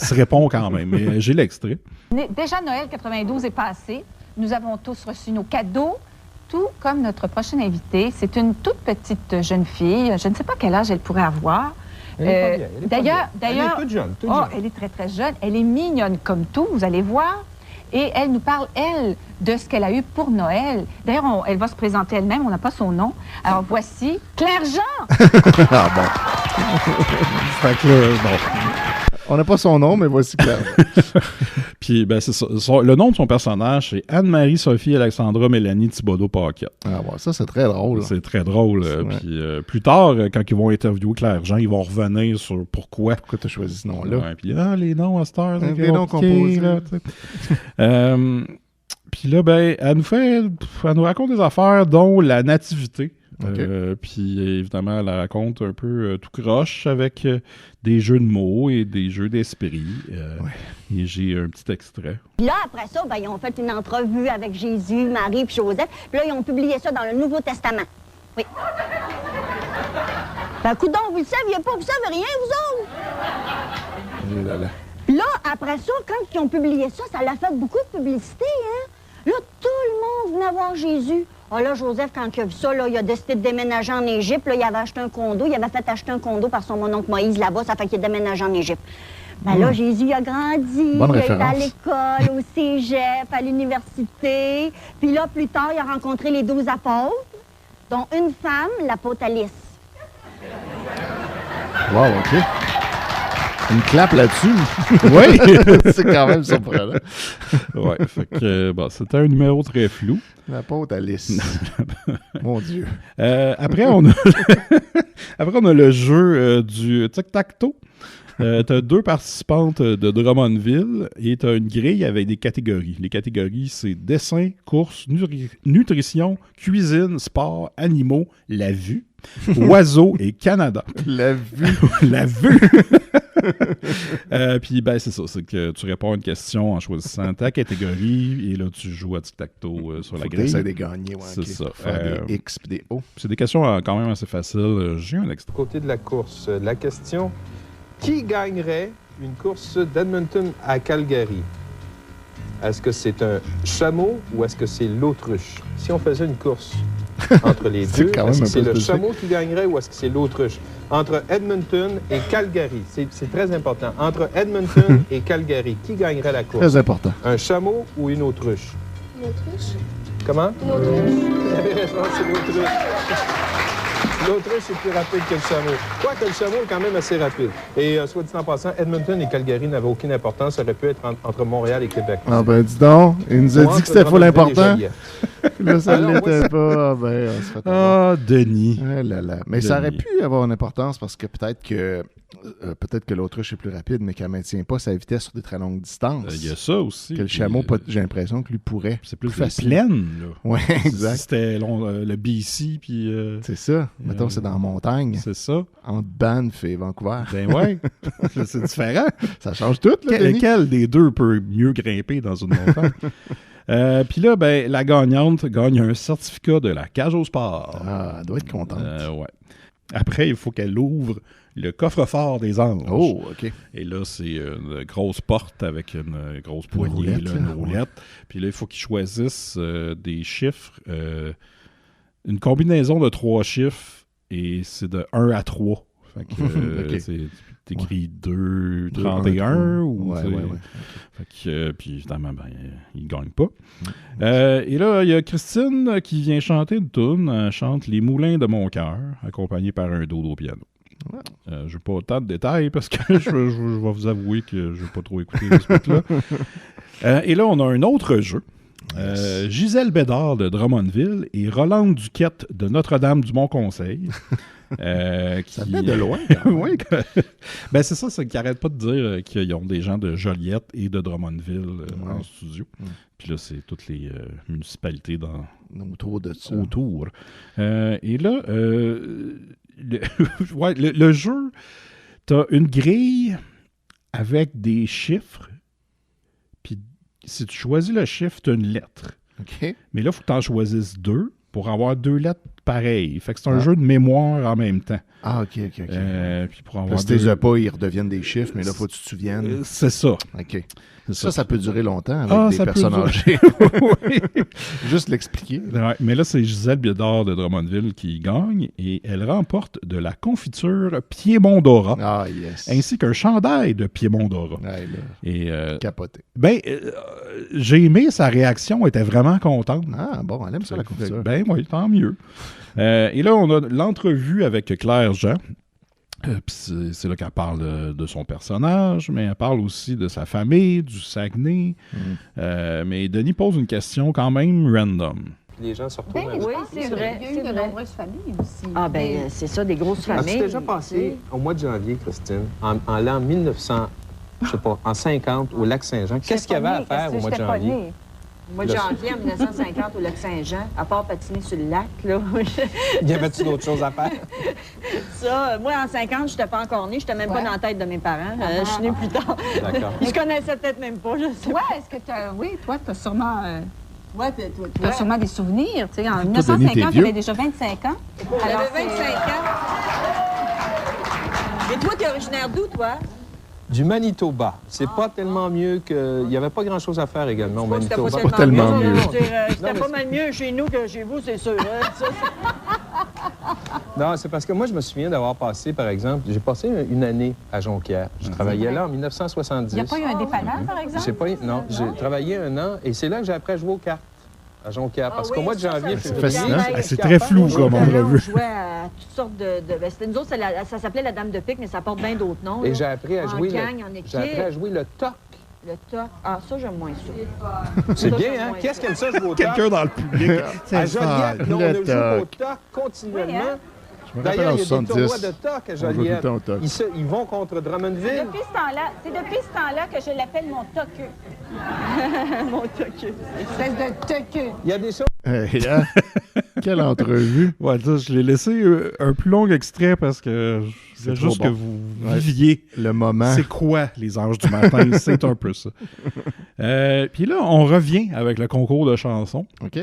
se répond quand même. Mais j'ai l'extrait. Déjà, Noël 92 est passé. Nous avons tous reçu nos cadeaux, tout comme notre prochaine invitée. C'est une toute petite jeune fille. Je ne sais pas quel âge elle pourrait avoir. D'ailleurs, elle est toute jeune. Elle est très, très jeune. Elle est mignonne comme tout, vous allez voir. Et elle nous parle, elle, de ce qu'elle a eu pour Noël. D'ailleurs, elle va se présenter elle-même, on n'a pas son nom. Alors, voici Claire Jean! Ah bon. Fait que là, bon. On n'a pas son nom, mais voici Claire. Puis, ben, c'est ça. Le nom de son personnage, c'est Anne-Marie Sophie Alexandra Mélanie Thibodeau-Paquette. Ah, ouais, ça, c'est très drôle. C'est très drôle. Puis, plus tard, quand ils vont interviewer Claire Jean, ils vont revenir sur pourquoi. Pourquoi tu as choisi ce nom-là? Ouais, puis, les noms à cette heure, c'est les noms composés. Là, puis là, ben, elle nous raconte des affaires, dont la nativité. Okay. Puis évidemment, elle raconte un peu tout croche avec des jeux de mots et des jeux d'esprit. Et j'ai un petit extrait. Puis là, après ça, ben, ils ont fait une entrevue avec Jésus, Marie puis Joseph. Puis là, ils ont publié ça dans le Nouveau Testament. Oui. Ben, coudonc, vous le saviez pas, vous savez rien, vous autres? Puis là, après ça, quand ils ont publié ça, ça l'a fait beaucoup de publicité, hein? Là, tout le monde venait voir Jésus. Ah là, Joseph, quand il a vu ça, là, il a décidé de déménager en Égypte. Là, il avait acheté un condo. Il avait fait acheter un condo par son mononcle Moïse là-bas. Ça fait qu'il a déménagé en Égypte. Ben là, Jésus il a grandi. Bonne il a été à référence. l'école, au cégep, à l'université. Puis là, plus tard, il a rencontré les 12 apôtres, dont une femme, l'apôtre Alice. Wow, OK. Une clap là-dessus. Oui! C'est quand même surprenant. Ouais, fait que, c'était un numéro très flou. La pote Alice. Mon Dieu. Après, on a le jeu du tic-tac-toe. T'as 2 participantes de Drummondville et t'as une grille avec des catégories. Les catégories, c'est dessin, course, nutrition, cuisine, sport, animaux, la vue, oiseaux et Canada. La vue. La vue! Puis, ben, c'est ça. C'est que tu réponds à une question en choisissant ta catégorie et là, tu joues à tic-tac-toe sur la grille. Faut que de gagner, ouais. C'est ça. Faire des X et des O. C'est des questions quand même assez faciles. J'ai un extrait. Côté de la course, la question, qui gagnerait une course d'Edmonton à Calgary? Est-ce que c'est un chameau ou est-ce que c'est l'autruche? Si on faisait une course entre les deux, est-ce que c'est le chameau qui gagnerait ou est-ce que c'est l'autruche? Entre Edmonton et Calgary, c'est très important. Entre Edmonton et Calgary, qui gagnerait la course? Très important. Un chameau ou une autruche? Une autruche. Comment? Une autruche. Vous avez raison, c'est l'autruche. L'autruche est plus rapide que le chameau. Quoique le chameau est quand même assez rapide. Et soit dit en passant, Edmonton et Calgary n'avaient aucune importance. Ça aurait pu être entre Montréal et Québec. Ah ben dis donc, il nous a dit que c'était full important. Là, ça ne Alors, l'était pas. Ah ben, on se fait Ah, Denis. Ah là là. Mais ça aurait pu avoir une importance parce que peut-être que l'autruche est plus rapide, mais qu'elle ne maintient pas sa vitesse sur des très longues distances. Il y a ça aussi. Que le chameau, j'ai l'impression que lui pourrait. C'est plus facile. plaine, là. Oui, exact. C'était le BC, puis... c'est ça. Mettons, c'est dans la montagne. C'est ça. Entre Banff et Vancouver. Ben ouais. C'est différent. Ça change tout, là, Denis. Quel des deux peut mieux grimper dans une montagne? Puis là, ben, la gagnante gagne un certificat de la cage au sport. Ah, elle doit être contente. Ouais. Après, il faut qu'elle ouvre le coffre-fort des anges. Oh, OK. Et là, c'est une grosse porte avec une grosse poignée, une roulette. Puis là, il faut qu'ils choisissent des chiffres, une combinaison de 3 chiffres, et c'est de 1 à 3. Fait que okay. T'écris 2, 31 ou... Ouais. Fait que, puis évidemment, ben, il ne gagne pas. Et là, il y a Christine qui vient chanter une toune. Elle chante « Les moulins de mon cœur », accompagnée par un dodo au piano. Je n'ai pas autant de détails parce que je vais vous avouer que je n'ai pas trop écouté ce truc-là. Et là, on a un autre jeu. Gisèle Bédard de Drummondville et Rolande Duquette de Notre-Dame-du-Mont-Conseil. Ça venait de loin. Oui. Ben c'est ça, c'est qu'ils n'arrêtent pas de dire qu'ils ont des gens de Joliette et de Drummondville en studio. Puis là, c'est toutes les municipalités autour de ça. Autour. Et là, le jeu, tu as une grille avec des chiffres. Puis si tu choisis le chiffre, tu as une lettre. OK. Mais là, il faut que tu en choisisses 2 pour avoir 2 lettres pareilles. Fait que c'est un jeu de mémoire en même temps. Ah, OK. Puis pour avoir si tu les as pas, ils redeviennent des chiffres, mais là, il faut que tu te souviennes. C'est ça. OK. Ça peut durer longtemps avec des personnes âgées. Oui. Juste l'expliquer. Ouais, mais là, c'est Gisèle Bédard de Drummondville qui gagne et elle remporte de la confiture Piémont Dora. Ah, yes. Ainsi qu'un chandail de Piémont Dora. Ouais, là, et capoté. Ben, j'ai aimé sa réaction. Elle était vraiment contente. Ah, bon, elle aime ça, la confiture. Ben oui, tant mieux. Et là, on a l'entrevue avec Claire Jean. Puis c'est là qu'elle parle de son personnage, mais elle parle aussi de sa famille, du Saguenay. Mais Denis pose une question quand même random. Les gens se retrouvent Ben avec. Oui, c'est vrai. Il y a eu de nombreuses familles aussi. Ah, ben c'est ça, des grosses familles. As-tu déjà passé au mois de janvier, Christine, en l'an 1900, je sais pas, en 50, au lac Saint-Jean? Qu'est-ce qu'il y avait à faire au mois de janvier? Au mois de janvier, en 1950, au lac Saint-Jean, à part patiner sur le lac, là. Y avait-tu d'autres choses à faire? Ça, moi, en 50, je n'étais pas encore née. Je n'étais même pas dans la tête de mes parents. Je suis née plus tard. D'accord. Ils se connaissaient peut-être même pas, je sais Toi, est-ce que tu as... Oui, toi, tu as sûrement... pas. Ouais, puis toi, Tu sûrement des souvenirs. Tu sais, en Denis, t'es 1950, vieux. j'avais déjà 25 ans. Alors, J'avais 25 ans. Et toi, tu es originaire d'où, toi? Du Manitoba. C'est pas tellement mieux que... Il n'y avait pas grand-chose à faire également au Manitoba. pas tellement mieux. C'était pas mal mieux chez nous que chez vous, c'est sûr. Hein, ça, Non, c'est parce que moi, je me souviens d'avoir passé, par exemple, j'ai passé une année à Jonquière. Je travaillais là en 1970. il n'y a pas eu un dépanneur, par exemple? Non, j'ai travaillé un an et c'est là que j'ai appris à jouer aux cartes à Jonquière. Parce qu'au mois de janvier, c'est février, fascinant. C'est très flou comme entrevue. On jouait à toutes sortes de... Ben, c'était nous autres, ça s'appelait la Dame de pique, mais ça porte bien d'autres noms. Et là. j'ai appris à jouer gang, en équipe. j'ai appris à jouer le toc. Le toc. Ah, ça, j'aime moins ça. C'est Ça, bien, j'aime hein? moins Qu'est-ce ça. qui aime ça jouer au toc? Quelqu'un dans le public. À Joliette, là, on le a joué au toc. toc continuellement. Oui, hein? Je me rappelle D'ailleurs, en il y a des 70. tournois de toc à On joue tout le Joliette. temps au toc. Ils vont contre Drummondville. C'est depuis ce temps-là que je l'appelle mon toqueux. Mon toc. Espèce de toqueux. Il y a des choses... Hey, hein? Quelle entrevue. Ouais, ça, je l'ai laissé un plus long extrait parce que je voulais trop juste bon. que vous Ouais. viviez. Le moment. C'est quoi les anges du matin? C'est un peu ça. Puis là, on revient avec le concours de chansons OK.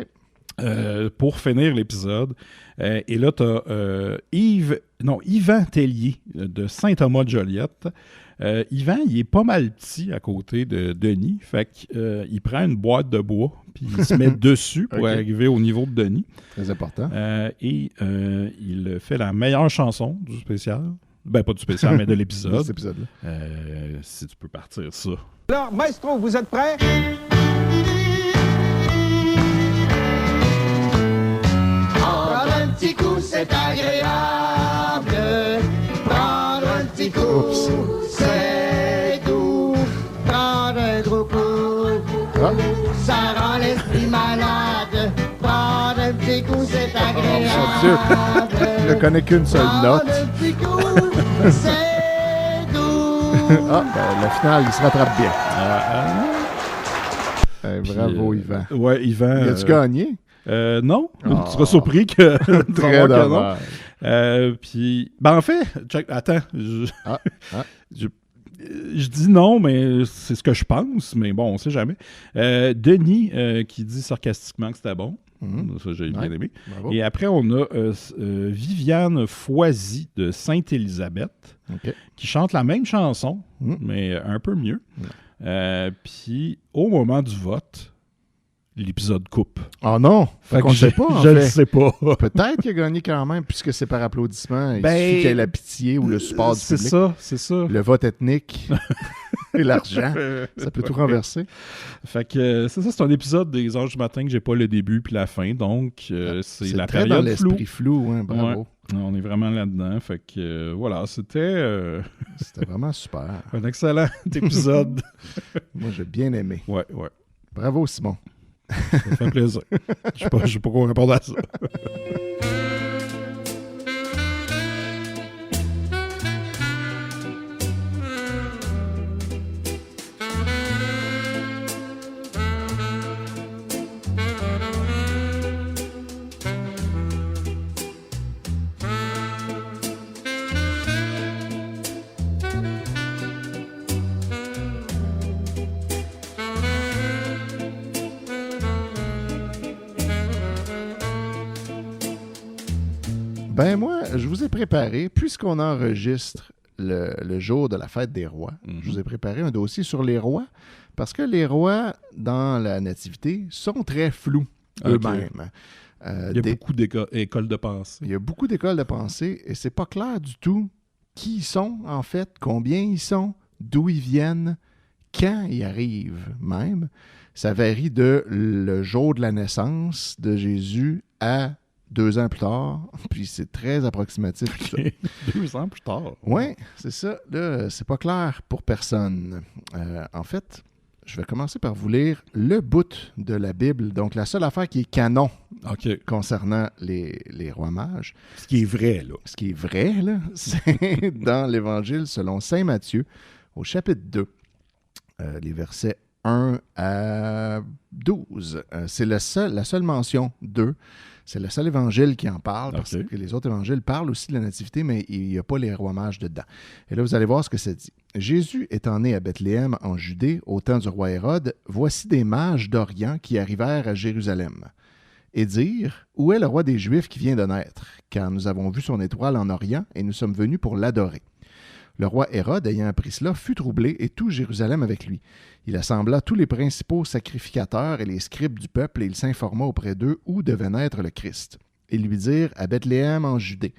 pour finir l'épisode. Et là, tu as Yvan Tellier de Saint-Thomas-de-Joliette. Yvan, il est pas mal petit à côté de Denis. Fait qu'il prend une boîte de bois puis il se met dessus pour OK. arriver au niveau de Denis. Très important. Et il fait la meilleure chanson du spécial. Ben, pas du spécial, mais de De l'épisode. cet épisode-là. Si tu peux partir ça. Alors, maestro, vous êtes prêts? Prendre un petit coup, c'est agréable. Prendre un petit coup, c'est doux. Prendre un gros coup, Ah. ça rend l'esprit malade. Prendre un petit coup, c'est Mon Dieu. Je ne connais qu'une seule note. Prendre un petit coup, c'est doux. Ah, ben, la finale, il se rattrape bien. Bravo, Puis, Yvan. Ouais, Yvan. Y a-tu gagné? Non, Ah. tu seras surpris que tu vas Très voir que non. dommage. Puis, ben en fait, attends, Ah. je dis non, mais c'est ce que je pense, mais bon, on sait jamais. Denis qui dit sarcastiquement que c'était bon. Ça, j'ai bien aimé. Bravo. Et après, on a Viviane Foisy de Sainte-Élisabeth OK. qui chante la même chanson, mais un peu mieux. Puis, au moment du vote, l'épisode coupe. Oh non! Fait qu'on ne sait pas, en Je ne fait. sais pas. Peut-être qu'il a gagné quand même, puisque c'est par applaudissement. Il Ben, suffit qu'il y ait la pitié ou le support du public. C'est ça. Le vote ethnique et l'argent. Ça peut tout renverser. Fait que c'est ça, c'est un épisode des Anges du matin que j'ai pas le début puis la fin, donc c'est la très dans période floue. l'esprit flou, hein, bravo. Ouais. On est vraiment là-dedans. Fait que voilà, c'était C'était vraiment super. un excellent épisode. Moi, j'ai bien aimé. Ouais. Bravo, Simon. Ça fait plaisir. Je sais pas quoi répondre à ça. Ben moi, je vous ai préparé, puisqu'on enregistre le jour de la fête des rois, je vous ai préparé un dossier sur les rois, parce que les rois, dans la nativité, sont très flous eux-mêmes. Il y a beaucoup d'écoles de pensée. Il y a beaucoup d'écoles de pensée, et c'est pas clair du tout qui ils sont, en fait, combien ils sont, d'où ils viennent, quand ils arrivent même. Ça varie de le jour de la naissance de Jésus à 2 ans plus tard, puis c'est très approximatif. Tout ça. 2 ans plus tard. Oui, c'est ça. Là, c'est pas clair pour personne. En fait, je vais commencer par vous lire le bout de la Bible, donc la seule affaire qui est canon concernant les rois mages. Ce qui est vrai, là. Ce qui est vrai, là, c'est dans l'Évangile selon saint Matthieu, au chapitre 2, les versets 1 à 12. C'est la seule mention 2. C'est le seul évangile qui en parle, parce que les autres évangiles parlent aussi de la nativité, mais il n'y a pas les rois mages dedans. Et là, vous allez voir ce que ça dit. Jésus étant né à Bethléem, en Judée, au temps du roi Hérode, voici des mages d'Orient qui arrivèrent à Jérusalem. Et dire, où est le roi des Juifs qui vient de naître? Car nous avons vu son étoile en Orient, et nous sommes venus pour l'adorer. Le roi Hérode, ayant appris cela, fut troublé, et tout Jérusalem avec lui. Il assembla tous les principaux sacrificateurs et les scribes du peuple, et il s'informa auprès d'eux où devait naître le Christ. Ils lui dirent, à Bethléem en Judée,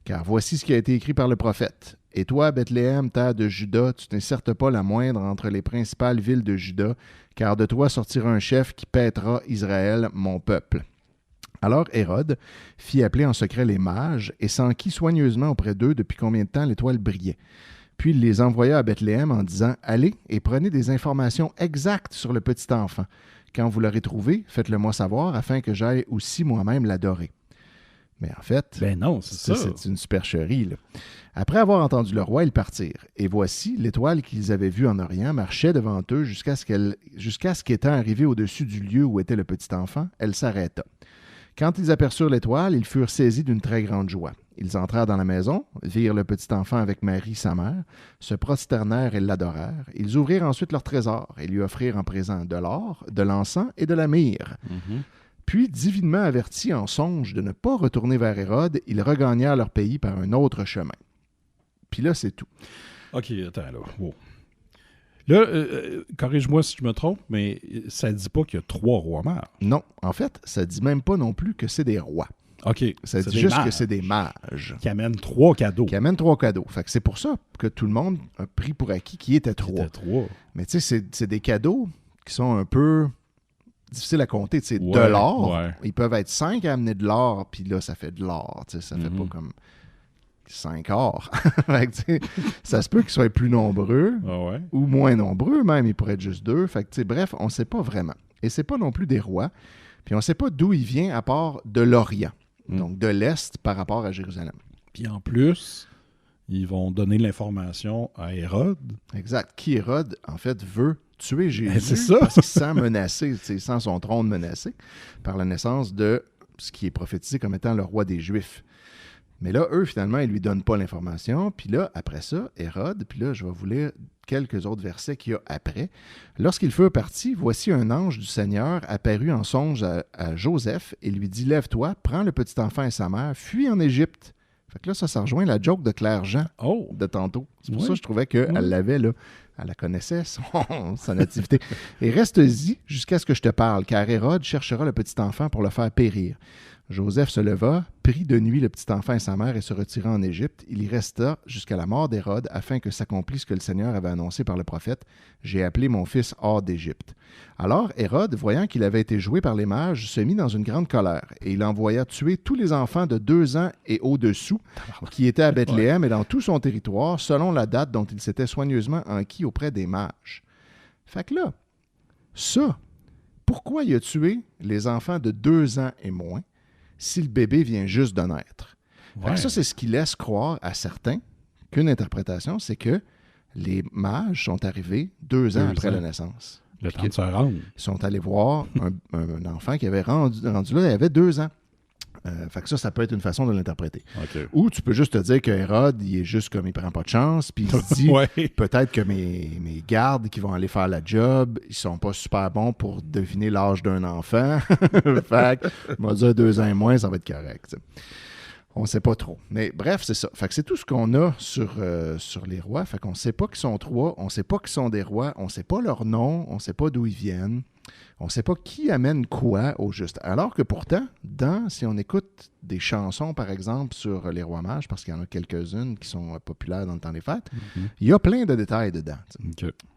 car voici ce qui a été écrit par le prophète. Et toi, Bethléem, terre de Juda, tu n'es certes pas la moindre entre les principales villes de Juda, car de toi sortira un chef qui paîtra Israël, mon peuple. Alors Hérode fit appeler en secret les mages et s'enquit soigneusement auprès d'eux depuis combien de temps l'étoile brillait. Puis il les envoya à Bethléem en disant « Allez et prenez des informations exactes sur le petit enfant. Quand vous l'aurez trouvé, faites-le moi savoir afin que j'aille aussi moi-même l'adorer. » Mais en fait, non, c'est une supercherie. Là. Après avoir entendu le roi, ils partirent. Et voici, l'étoile qu'ils avaient vue en Orient marchait devant eux jusqu'à ce qu'étant arrivée au-dessus du lieu où était le petit enfant, elle s'arrêta. Quand ils aperçurent l'étoile, ils furent saisis d'une très grande joie. Ils entrèrent dans la maison, virent le petit enfant avec Marie, sa mère, se prosternèrent et l'adorèrent. Ils ouvrirent ensuite leur trésor et lui offrirent en présent de l'or, de l'encens et de la myrrhe. Puis, divinement avertis en songe de ne pas retourner vers Hérode, ils regagnèrent leur pays par un autre chemin. Puis là, c'est tout. OK, attends, là. Wow. Là, corrige-moi si je me trompe, mais ça ne dit pas qu'il y a 3 rois mages. Non, en fait, ça ne dit même pas non plus que c'est des rois. OK. Ça dit juste que c'est des mages. Qui amènent 3 cadeaux. Fait que c'est pour ça que tout le monde a pris pour acquis qu'il était 3. Mais tu sais, c'est des cadeaux qui sont un peu difficiles à compter. Tu sais, de l'or, ils peuvent être 5 à amener de l'or, puis là, ça fait de l'or. Tu sais, ça fait pas comme 5 or. Fait que, ça se peut qu'ils soient plus nombreux ou moins nombreux même. Ils pourraient être juste 2. Fait que, bref, on ne sait pas vraiment. Et c'est pas non plus des rois. Puis on ne sait pas d'où il vient à part de l'Orient. Donc de l'Est par rapport à Jérusalem. Puis en plus, ils vont donner l'information à Hérode. Exact. Qui Hérode, en fait, veut tuer Jésus. C'est ça. Parce qu'il se sent menacé, il sent son trône menacé par la naissance de ce qui est prophétisé comme étant le roi des Juifs. Mais là, eux, finalement, ils ne lui donnent pas l'information. Puis là, après ça, Hérode, puis là, je vais vous lire quelques autres versets qu'il y a après. Lorsqu'ils furent partis, voici un ange du Seigneur apparut en songe à Joseph et lui dit « Lève-toi, prends le petit enfant et sa mère, fuis en Égypte. » Fait que là, ça rejoint la joke de Claire-Jean de tantôt. C'est pour ça que je trouvais qu'elle l'avait, là. Elle la connaissait, sa nativité. « Et reste-y jusqu'à ce que je te parle, car Hérode cherchera le petit enfant pour le faire périr. » Joseph se leva, prit de nuit le petit enfant et sa mère et se retira en Égypte. Il y resta jusqu'à la mort d'Hérode afin que s'accomplisse ce que le Seigneur avait annoncé par le prophète. « J'ai appelé mon fils hors d'Égypte. » Alors Hérode, voyant qu'il avait été joué par les mages, se mit dans une grande colère et il envoya tuer tous les enfants de 2 ans et au-dessous qui étaient à Bethléem et dans tout son territoire selon la date dont il s'était soigneusement enquis auprès des mages. Fait que là, ça, pourquoi il a tué les enfants de 2 ans et moins si le bébé vient juste de naître? Fait que ça, c'est ce qui laisse croire à certains qu'une interprétation, c'est que les mages sont arrivés 2 ans après la naissance. Le temps de se rendre. Ils sont allés voir un enfant qui avait rendu là, il avait 2 ans. Fait que ça peut être une façon de l'interpréter. Okay. Ou tu peux juste te dire que Hérode, il est juste comme il prend pas de chance, puis il se dit peut-être que mes gardes qui vont aller faire la job, ils sont pas super bons pour deviner l'âge d'un enfant. Fait que, on va dire 2 ans et moins, ça va être correct. T'sais. On ne sait pas trop. Mais bref, c'est ça. Fait que c'est tout ce qu'on a sur les rois. Fait qu'on ne sait pas qu'ils sont 3, on ne sait pas qu'ils sont des rois, on ne sait pas leur nom, on ne sait pas d'où ils viennent, on ne sait pas qui amène quoi au juste. Alors que pourtant, si on écoute des chansons, par exemple, sur les rois mages, parce qu'il y en a quelques-unes qui sont populaires dans le temps des fêtes, il y a plein de détails dedans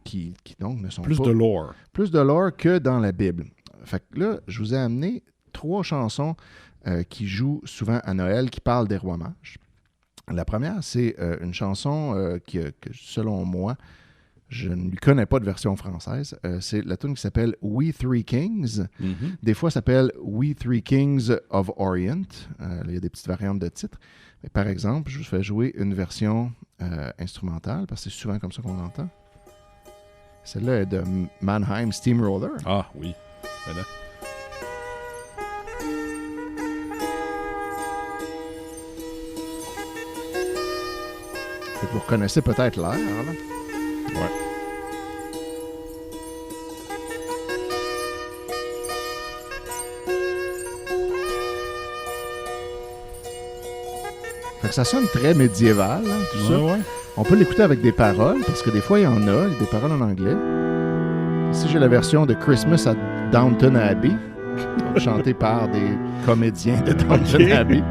qui donc ne sont plus pas... de lore. Plus de lore que dans la Bible. Fait que là, je vous ai amené 3 chansons qui jouent souvent à Noël, qui parlent des rois mages. La première, c'est une chanson que, selon moi, je ne lui connais pas de version française. C'est la tune qui s'appelle We Three Kings. Des fois, ça s'appelle We Three Kings of Orient. Il y a des petites variantes de titres. Mais par exemple, je vous fais jouer une version instrumentale, parce que c'est souvent comme ça qu'on l'entend. Celle-là est de Mannheim Steamroller. Ah oui, voilà. Vous reconnaissez peut-être l'air, là. Ouais. Fait que ça sonne très médiéval, hein, tout ça. Ouais. On peut l'écouter avec des paroles, parce que des fois, il y en a, des paroles en anglais. Ici, j'ai la version de Christmas at Downton Abbey, chantée par des comédiens de Downton Abbey.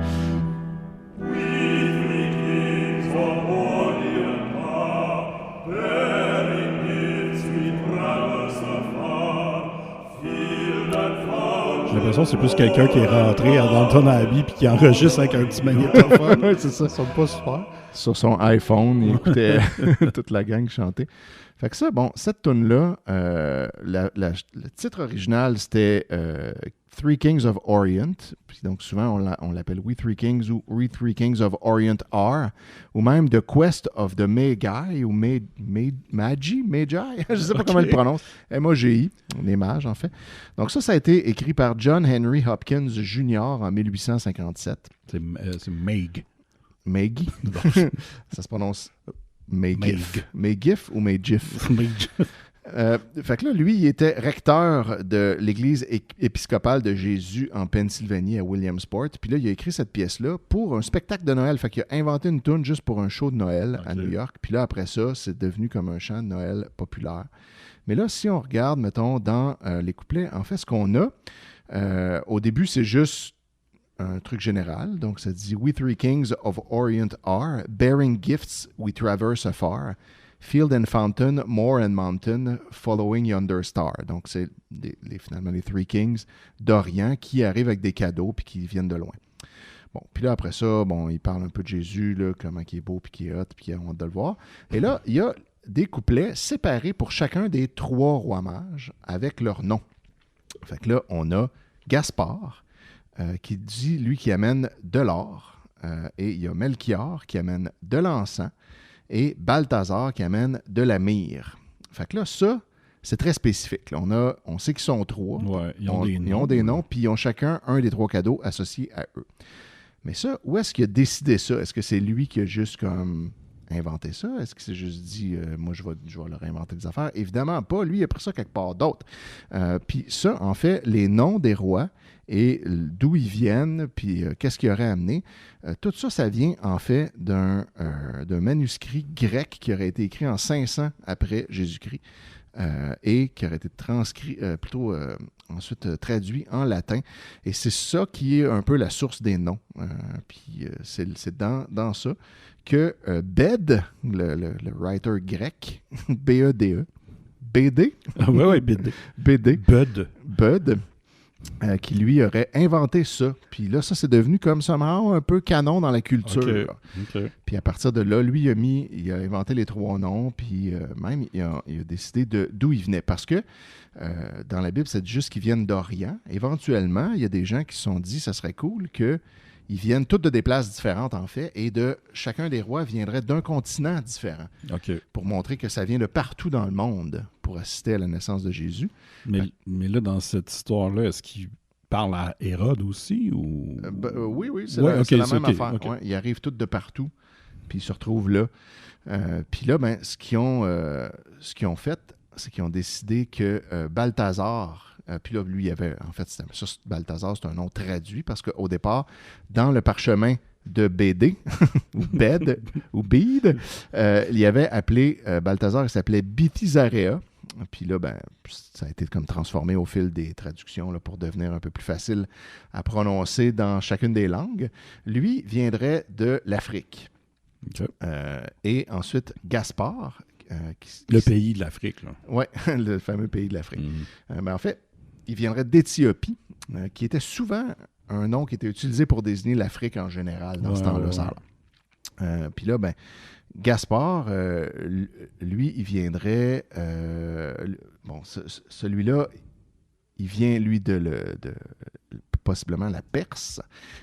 J'ai l'impression que c'est plus quelqu'un qui est rentré à Downton Abbey puis qui enregistre avec un petit magnétophone. Oui, c'est ça. Ça sonne pas super. Sur son iPhone, il écoutait toute la gang chanter. Fait que ça, bon, cette tune-là, le titre original, c'était Three Kings of Orient. Puis donc, souvent, on l'appelle We Three Kings ou We Three Kings of Orient Are, ou même The Quest of the Magi, ou Magi? Je ne sais pas comment il le prononce. M-A-G-I, les mages, en fait. Donc ça a été écrit par John Henry Hopkins Jr. en 1857. C'est Meg. Maggie? Ça se prononce Megif. Megif ou Megif? Fait que là, lui, il était recteur de l'église épiscopale de Jésus en Pennsylvanie, à Williamsport. Puis là, il a écrit cette pièce-là pour un spectacle de Noël. Fait qu'il a inventé une tune juste pour un show de Noël à New York. Puis là, après ça, c'est devenu comme un chant de Noël populaire. Mais là, si on regarde, mettons, dans les couplets, en fait, ce qu'on a, au début, c'est juste un truc général. Donc, ça dit « We three kings of Orient are, bearing gifts we traverse afar. Field and fountain, moor and mountain, following yonder star. » Donc, c'est finalement les Three Kings d'Orient qui arrivent avec des cadeaux puis qui viennent de loin. Bon, puis là, après ça, bon, il parle un peu de Jésus, là, comment il est beau puis qu'il est hot puis qu'il a honte de le voir. Et là, il y a des couplets séparés pour chacun des trois rois mages avec leur nom. Fait que là, on a Gaspard qui dit, lui, qui amène de l'or. Et il y a Melchior qui amène de l'encens. Et Balthazar qui amène de la myrrhe. Fait que là, ça, c'est très spécifique. Là, on sait qu'ils sont trois. Ouais, ils ont des noms, puis ils ont chacun un des trois cadeaux associés à eux. Mais ça, où est-ce qu'il a décidé ça? Est-ce que c'est lui qui a juste comme inventé ça? Est-ce qu'il s'est juste dit, moi, je vais leur inventer des affaires? Évidemment pas. Lui, il a pris ça quelque part d'autre. Puis ça, en fait, les noms des rois et d'où ils viennent, puis qu'est-ce qu'ils auraient amené. Tout ça, ça vient en fait d'un manuscrit grec qui aurait été écrit en 500 après Jésus-Christ et qui aurait été transcrit, ensuite traduit en latin. Et c'est ça qui est un peu la source des noms. Puis c'est dans ça que Bède, le writer grec, B-E-D-E, B-D? Oui, B-D. B-D. Bud. Qui lui aurait inventé ça. Puis là, ça, c'est devenu comme ça, un peu canon dans la culture. Okay. Puis à partir de là, lui, il a inventé les trois noms, puis même, il a décidé d'où il venait. Parce que dans la Bible, c'est juste qu'ils viennent d'Orient. Éventuellement, il y a des gens qui se sont dit, ça serait cool qu'ils viennent toutes de des places différentes, en fait, et chacun des rois viendrait d'un continent différent. Okay. Pour montrer que ça vient de partout dans le monde pour assister à la naissance de Jésus. Mais là, dans cette histoire-là, est-ce qu'il parle à Hérode aussi? Ou... Oui, c'est la même affaire. Okay. Ouais, ils arrivent tous de partout, puis ils se retrouvent là. Puis là, ce qu'ils ont fait, c'est qu'ils ont décidé que Balthazar, puis là, lui, il y avait, en fait, Balthazar, c'est un nom traduit, parce qu'au départ, dans le parchemin de BD, ou Bed, ou Bede, il y avait appelé Balthazar, il s'appelait Bithysarea. Puis là, ça a été comme transformé au fil des traductions là, pour devenir un peu plus facile à prononcer dans chacune des langues. Lui viendrait de l'Afrique. Okay. Et ensuite, Gaspard. Le pays de l'Afrique. Oui, le fameux pays de l'Afrique. Mais en fait, il viendrait d'Éthiopie, qui était souvent un nom qui était utilisé pour désigner l'Afrique en général dans ce temps-là. Puis là, ben, Gaspard, lui, il viendrait... celui-là, il vient, lui, de possiblement la Perse.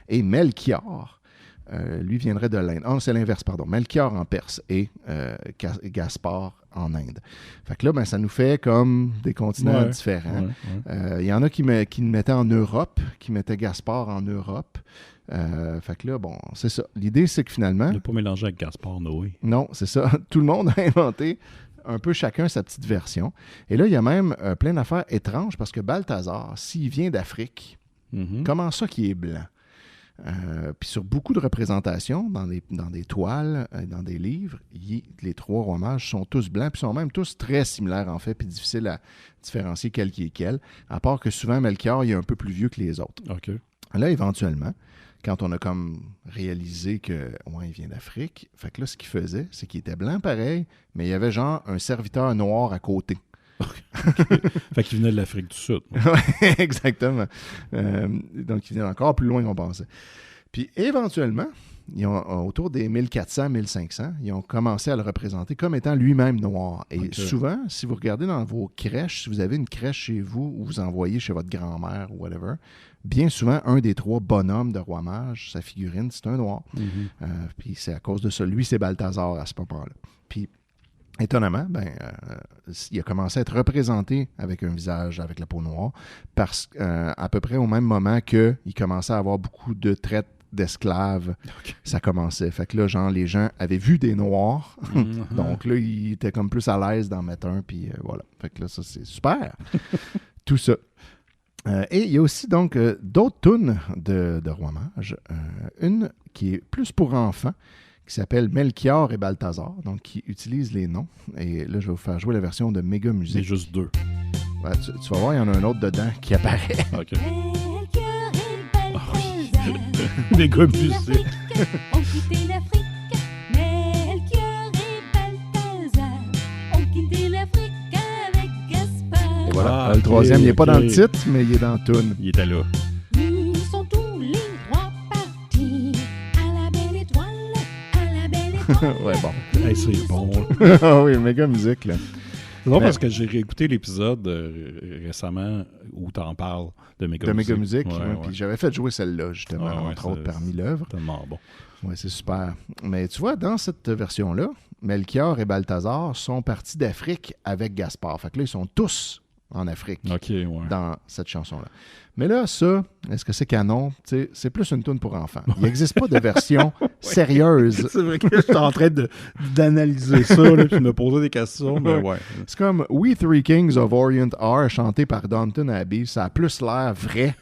Et Melchior, lui, viendrait de l'Inde. Ah, c'est l'inverse, pardon. Melchior en Perse et Gaspard en Inde. Fait que là, ben, ça nous fait comme des continents différents. Il y en a qui le mettaient en Europe, qui mettaient Gaspard en Europe. Fait que là, bon, c'est ça. L'idée, c'est que finalement... Ne pas mélanger avec Gaspard Noé. Non, c'est ça. Tout le monde a inventé un peu chacun sa petite version. Et là, il y a même plein d'affaires étranges parce que Balthazar, s'il vient d'Afrique, comment ça qu'il est blanc? Puis sur beaucoup de représentations, dans des toiles, dans des livres, les 3 rois mages sont tous blancs, puis sont même tous très similaires en fait, puis difficiles à différencier quel qui est quel, à part que souvent Melchior il est un peu plus vieux que les autres. OK. Là, éventuellement, quand on a comme réalisé que il vient d'Afrique, fait que là, ce qu'il faisait, c'est qu'il était blanc pareil, mais il y avait genre un serviteur noir à côté. Fait qu'il venait de l'Afrique du Sud. Oui, exactement. Donc, il venait encore plus loin qu'on pensait. Puis, éventuellement, autour des 1400-1500, ils ont commencé à le représenter comme étant lui-même noir. Et souvent, si vous regardez dans vos crèches, si vous avez une crèche chez vous ou vous envoyez chez votre grand-mère ou whatever, bien souvent, un des 3 bonhommes de roi mage, sa figurine, c'est un noir. Puis, c'est à cause de ça. Lui, c'est Balthazar à ce moment-là. Puis, étonnamment, il a commencé à être représenté avec un visage avec la peau noire à peu près au même moment qu'il commençait à avoir beaucoup de traite d'esclaves. Ça commençait. Fait que là, genre, les gens avaient vu des noirs. Donc là, ils étaient comme plus à l'aise d'en mettre un. Puis voilà. Fait que là, ça, c'est super. Tout ça. Et il y a aussi donc d'autres tunes de Roi Mage. Une qui est plus pour enfants, qui s'appelle Melchior et Balthazar, donc qui utilise les noms. Et là, je vais vous faire jouer la version de Méga Musique. C'est juste 2. Ouais, tu vas voir, il y en a un autre dedans qui apparaît. OK. Méga Musique. ont quitté l'Afrique. Melchior et Balthazar ont quitté l'Afrique avec Gaspard. Et voilà, le troisième, il n'est pas dans le titre, mais il est dans la toune. Il était là. Ils sont tous les 3 partis à la belle étoile, à la belle étoile. Ouais, bon. Hey, c'est bon. Ah oui, Méga Musique, là. C'est bon parce que j'ai réécouté l'épisode récemment où tu en parles de Méga Musique. Puis j'avais fait jouer celle-là, justement, entre autres, parmi l'œuvre. Tellement bon. Oui, c'est super. Mais tu vois, dans cette version-là, Melchior et Balthazar sont partis d'Afrique avec Gaspard. Fait que là, ils sont tous en Afrique dans cette chanson-là. Mais là, ça, est-ce que c'est canon? T'sais, c'est plus une toune pour enfants. Il n'existe pas de version sérieuse. C'est vrai que je suis en train d'analyser ça, là, puis de me poser des questions. Mais ouais. C'est comme We Three Kings of Orient Are, chanté par Downton Abbey. Ça a plus l'air vrai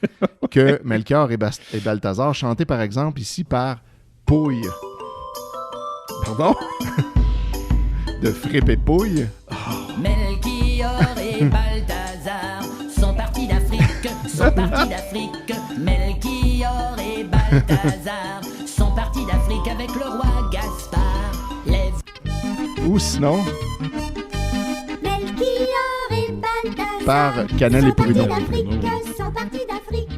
que Melchior et Balthazar, chanté par exemple ici par Pouille. Pardon? De Frippe et Pouille. Melchior et Balthazar sont partis d'Afrique. Melchior et Balthazar sont partis d'Afrique avec le roi Gaspard. Ou sinon, Melchior et Balthazar par Canel et Pruneau. sont partis d'Afrique.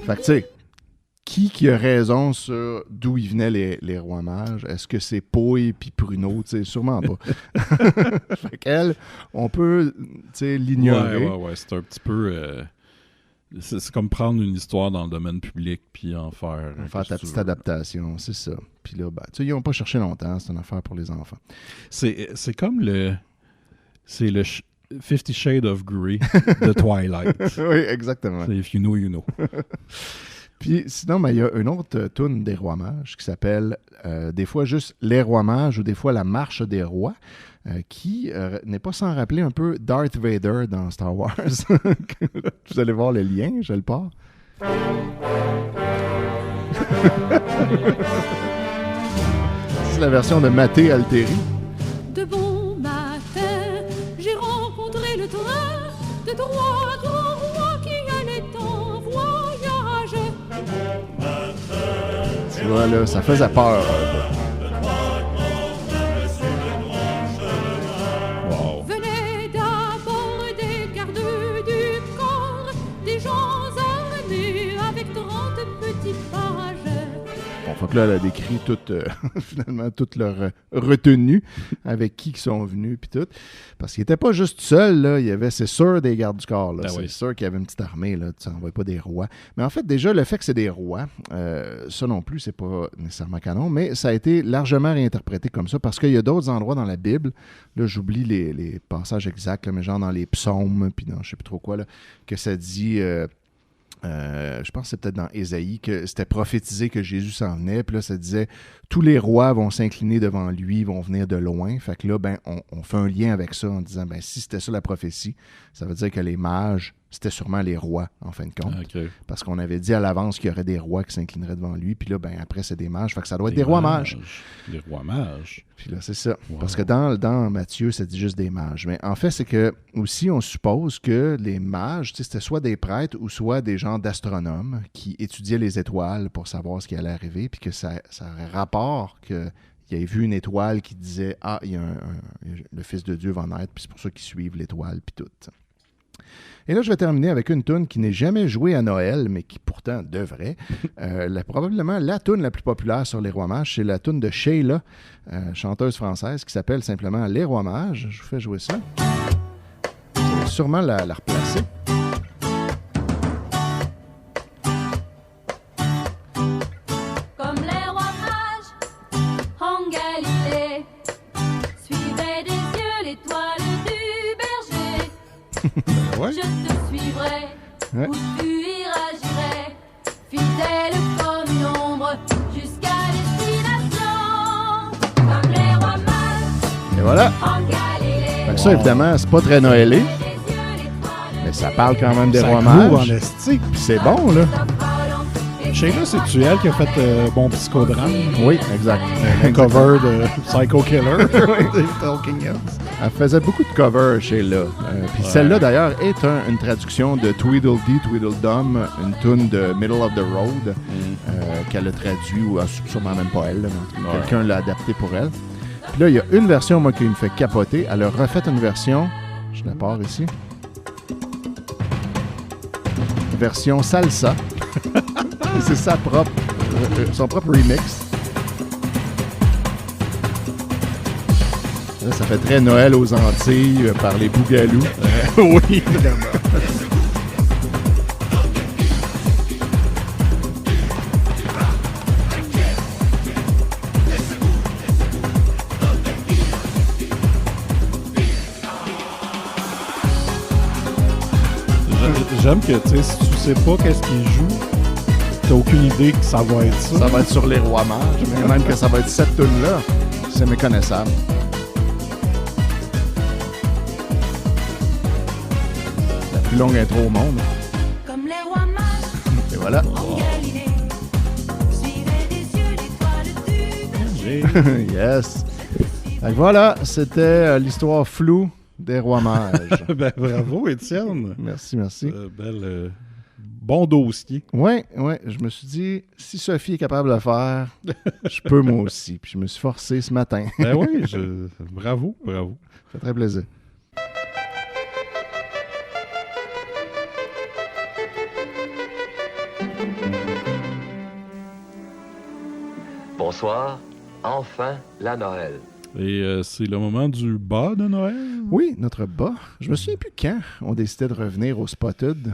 Fait que tu sais, qui a raison sur d'où ils venaient les rois mages? Est-ce que c'est Pouille puis Pruneau? Tu sais, sûrement pas. Fait qu'elle, on peut l'ignorer. Ouais, c'est un petit peu... c'est comme prendre une histoire dans le domaine public puis en faire... Faire ta petite adaptation, c'est ça. Puis là, ben, tu sais, ils n'ont pas cherché longtemps, c'est une affaire pour les enfants. C'est comme le... C'est le 50 Shades of Grey de Twilight. Oui, exactement. C'est If you know, you know. Puis sinon, ben, il y a une autre toune des Rois Mages qui s'appelle des fois juste Les Rois Mages ou des fois La Marche des Rois, qui n'est pas sans rappeler un peu Darth Vader dans Star Wars. Vous allez voir le lien, je le pars. C'est la version de Maté Alteri. De bon matin, j'ai rencontré le train de 3 grands rois qui allaient en voyage. Tu vois, là, ça faisait peur. Wow. Venaient d'abord des gardes du corps, des gens armés avec 30 Fait que là, elle a décrit finalement toute leur retenue, avec qui ils sont venus, puis tout. Parce qu'ils n'étaient pas juste seuls, là. Il y avait, c'est sûr, des gardes du corps, là. C'est sûr qu'il y avait une petite armée, là. Tu n'envoies pas des rois. Mais en fait, déjà, le fait que c'est des rois, ça non plus, c'est pas nécessairement canon, mais ça a été largement réinterprété comme ça, parce qu'il y a d'autres endroits dans la Bible, là, j'oublie les passages exacts, là, mais genre dans les psaumes, puis dans je sais plus trop quoi, là, que ça dit... je pense que c'est peut-être dans Ésaïe que c'était prophétisé que Jésus s'en venait. Puis là, ça disait tous les rois vont s'incliner devant lui, vont venir de loin. Fait que là, on fait un lien avec ça en disant si c'était ça la prophétie, ça veut dire que les mages, c'était sûrement les rois, en fin de compte. Okay. Parce qu'on avait dit à l'avance qu'il y aurait des rois qui s'inclineraient devant lui. Puis là, après, c'est des mages. Fait que ça doit être des rois mages. Des rois mages. Puis là, c'est ça. Wow. Parce que dans Matthieu, ça dit juste des mages. Mais en fait, c'est que aussi, on suppose que les mages, c'était soit des prêtres ou soit des gens d'astronomes qui étudiaient les étoiles pour savoir ce qui allait arriver. Puis que ça aurait rapport qu'il y avait vu une étoile qui disait « Ah, le Fils de Dieu va naître. » Puis c'est pour ça qu'ils suivent l'étoile, puis tout. Et là, je vais terminer avec une toune qui n'est jamais jouée à Noël, mais qui pourtant devrait. Probablement la toune la plus populaire sur les Rois Mages, c'est la toune de Sheila, chanteuse française, qui s'appelle simplement Les Rois Mages. Je vous fais jouer ça. Je vais sûrement la replacer. Comme les rois mages en Galilée, suivaient des yeux l'étoile du berger. Ouais. Je te suivrai, où tu iras, j'irai, fidèle comme une ombre, jusqu'à destination. Comme les rois mages. Et voilà. En Galilée. Fait que ça, évidemment, c'est pas très noëlé, mais ça parle quand même des rois mages. En esti. Puis c'est bon, là. Sheila, c'est-tu elle qui a fait Bon Psychodrame? Oui, exact. Un cover de Psycho Killer. Elle faisait beaucoup de covers, Sheila. Puis celle-là, d'ailleurs, est une traduction de Tweedledee, Tweedledum, une tune de Middle of the Road qu'elle a traduit, ou sûrement même pas elle, mais quelqu'un l'a adapté pour elle. Puis là, il y a une version, moi, qui me fait capoter. Elle a refait une version, je la pars ici, version salsa. C'est son propre remix. Là, ça fait très Noël aux Antilles par les Bougalous. Oui, évidemment. J'aime que, tu sais, si tu sais pas qu'est-ce qu'il joue, t'as aucune idée que ça va être ça. Ça va être sur les Rois Mages, mais même que ça va être cette tune-là, c'est méconnaissable. La plus longue intro au monde. Comme les rois mages. Et voilà. En Galilée, suivaient des yeux l'étoile du berger. Yes. Donc voilà, c'était l'histoire floue des Rois Mages. Ben, bravo, Étienne. Merci. Bon dossier. Oui, je me suis dit, si Sophie est capable de le faire, je peux moi aussi. Puis je me suis forcé ce matin. Ben oui, bravo. Ça fait très plaisir. Bonsoir, enfin la Noël. Et c'est le moment du bas de Noël? Oui, notre bas. Je me souviens plus quand on décidait de revenir au Spotted.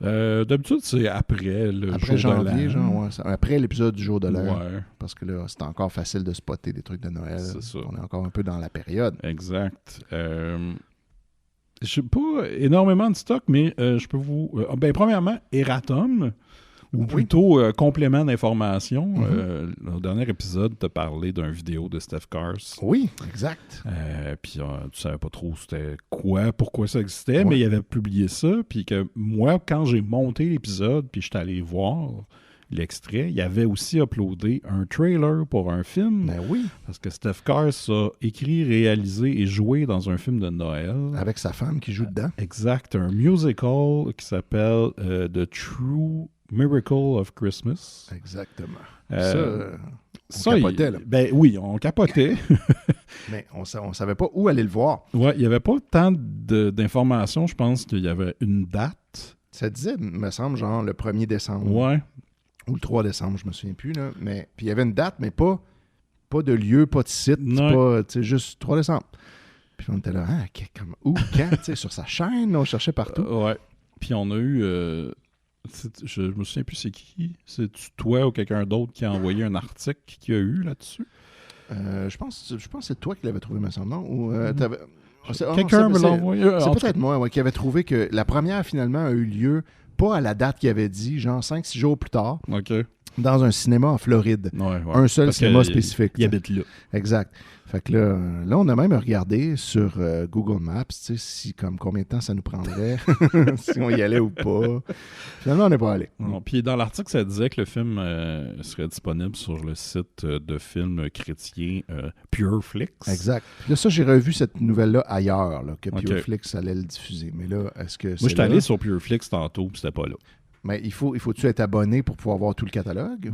D'habitude, c'est après le après jour janvier, de l'an. genre, après l'épisode du jour de l'an. Ouais. Parce que là, c'est encore facile de spotter des trucs de Noël. C'est ça. On est encore un peu dans la période. Exact. Je n'ai pas énormément de stock, mais je peux vous... premièrement, Eratom, ou plutôt complément d'information. Le dernier épisode t'a parlé d'une vidéo de Steph Cars. Oui, exact. Puis tu savais pas trop c'était quoi, pourquoi ça existait, mais il avait publié ça. Puis que moi, quand j'ai monté l'épisode, puis j'étais allé voir l'extrait, il avait aussi uploadé un trailer pour un film. Ben oui. Parce que Steph Cars a écrit, réalisé et joué dans un film de Noël. Avec sa femme qui joue dedans. Exact. Un musical qui s'appelle The True Miracle of Christmas. Exactement. Ça, on capotait, là. Ben oui, on capotait. Mais on savait pas où aller le voir. Ouais, il n'y avait pas tant d'informations. Je pense qu'il y avait une date. Ça disait, me semble, genre le 1er décembre. Ouais. Ou le 3 décembre, je me souviens plus. Là. Mais, puis il y avait une date, mais pas de lieu, pas de site. Pas, juste 3 décembre. Puis on était là, où, quand, sur sa chaîne, on cherchait partout. Ouais. Puis on a eu... je me souviens plus c'est qui. C'est-tu toi ou quelqu'un d'autre qui a envoyé un article qu'il y a eu là-dessus? Je pense que c'est toi qui l'avais trouvé, me semble, non? Ou, quelqu'un me l'a envoyé. C'est peut-être moi qui avait trouvé que la première, finalement, a eu lieu, pas à la date qu'il avait dit, genre 5-6 jours plus tard, dans un cinéma en Floride. Un seul cinéma spécifique. Il habite là. Exact. Fait que là, on a même regardé sur Google Maps, si comme combien de temps ça nous prendrait, si on y allait ou pas. Finalement, on n'est pas allé. Puis dans l'article, ça disait que le film serait disponible sur le site de films chrétiens Pureflix. Exact. Puis là, ça, j'ai revu cette nouvelle-là ailleurs, là, que Pureflix allait le diffuser. Mais là, est-ce que moi, j'étais allé sur Pureflix tantôt, puis c'était pas là. Mais il faut-tu être abonné pour pouvoir voir tout le catalogue?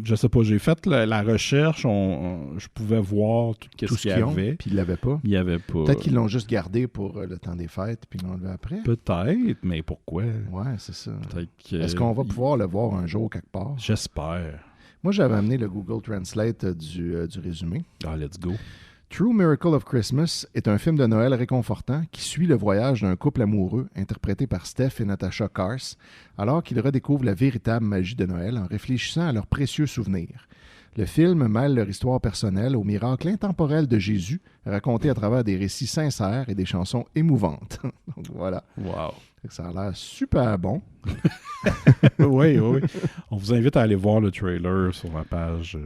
Je sais pas, j'ai fait la recherche, je pouvais voir tout ce qu'il y avait. Puis ils l'avaient pas. Il y avait pas. Peut-être qu'ils l'ont juste gardé pour le temps des fêtes, puis ils l'ont enlevé après. Peut-être, mais pourquoi? Ouais, c'est ça. Est-ce qu'on va pouvoir le voir un jour quelque part? J'espère. Moi, j'avais amené le Google Translate du résumé. Ah, let's go. True Miracle of Christmas est un film de Noël réconfortant qui suit le voyage d'un couple amoureux interprété par Steph et Natasha Kars alors qu'ils redécouvrent la véritable magie de Noël en réfléchissant à leurs précieux souvenirs. Le film mêle leur histoire personnelle au miracle intemporel de Jésus raconté à travers des récits sincères et des chansons émouvantes. Donc voilà. Wow. Ça a l'air super bon. Oui. On vous invite à aller voir le trailer sur la page...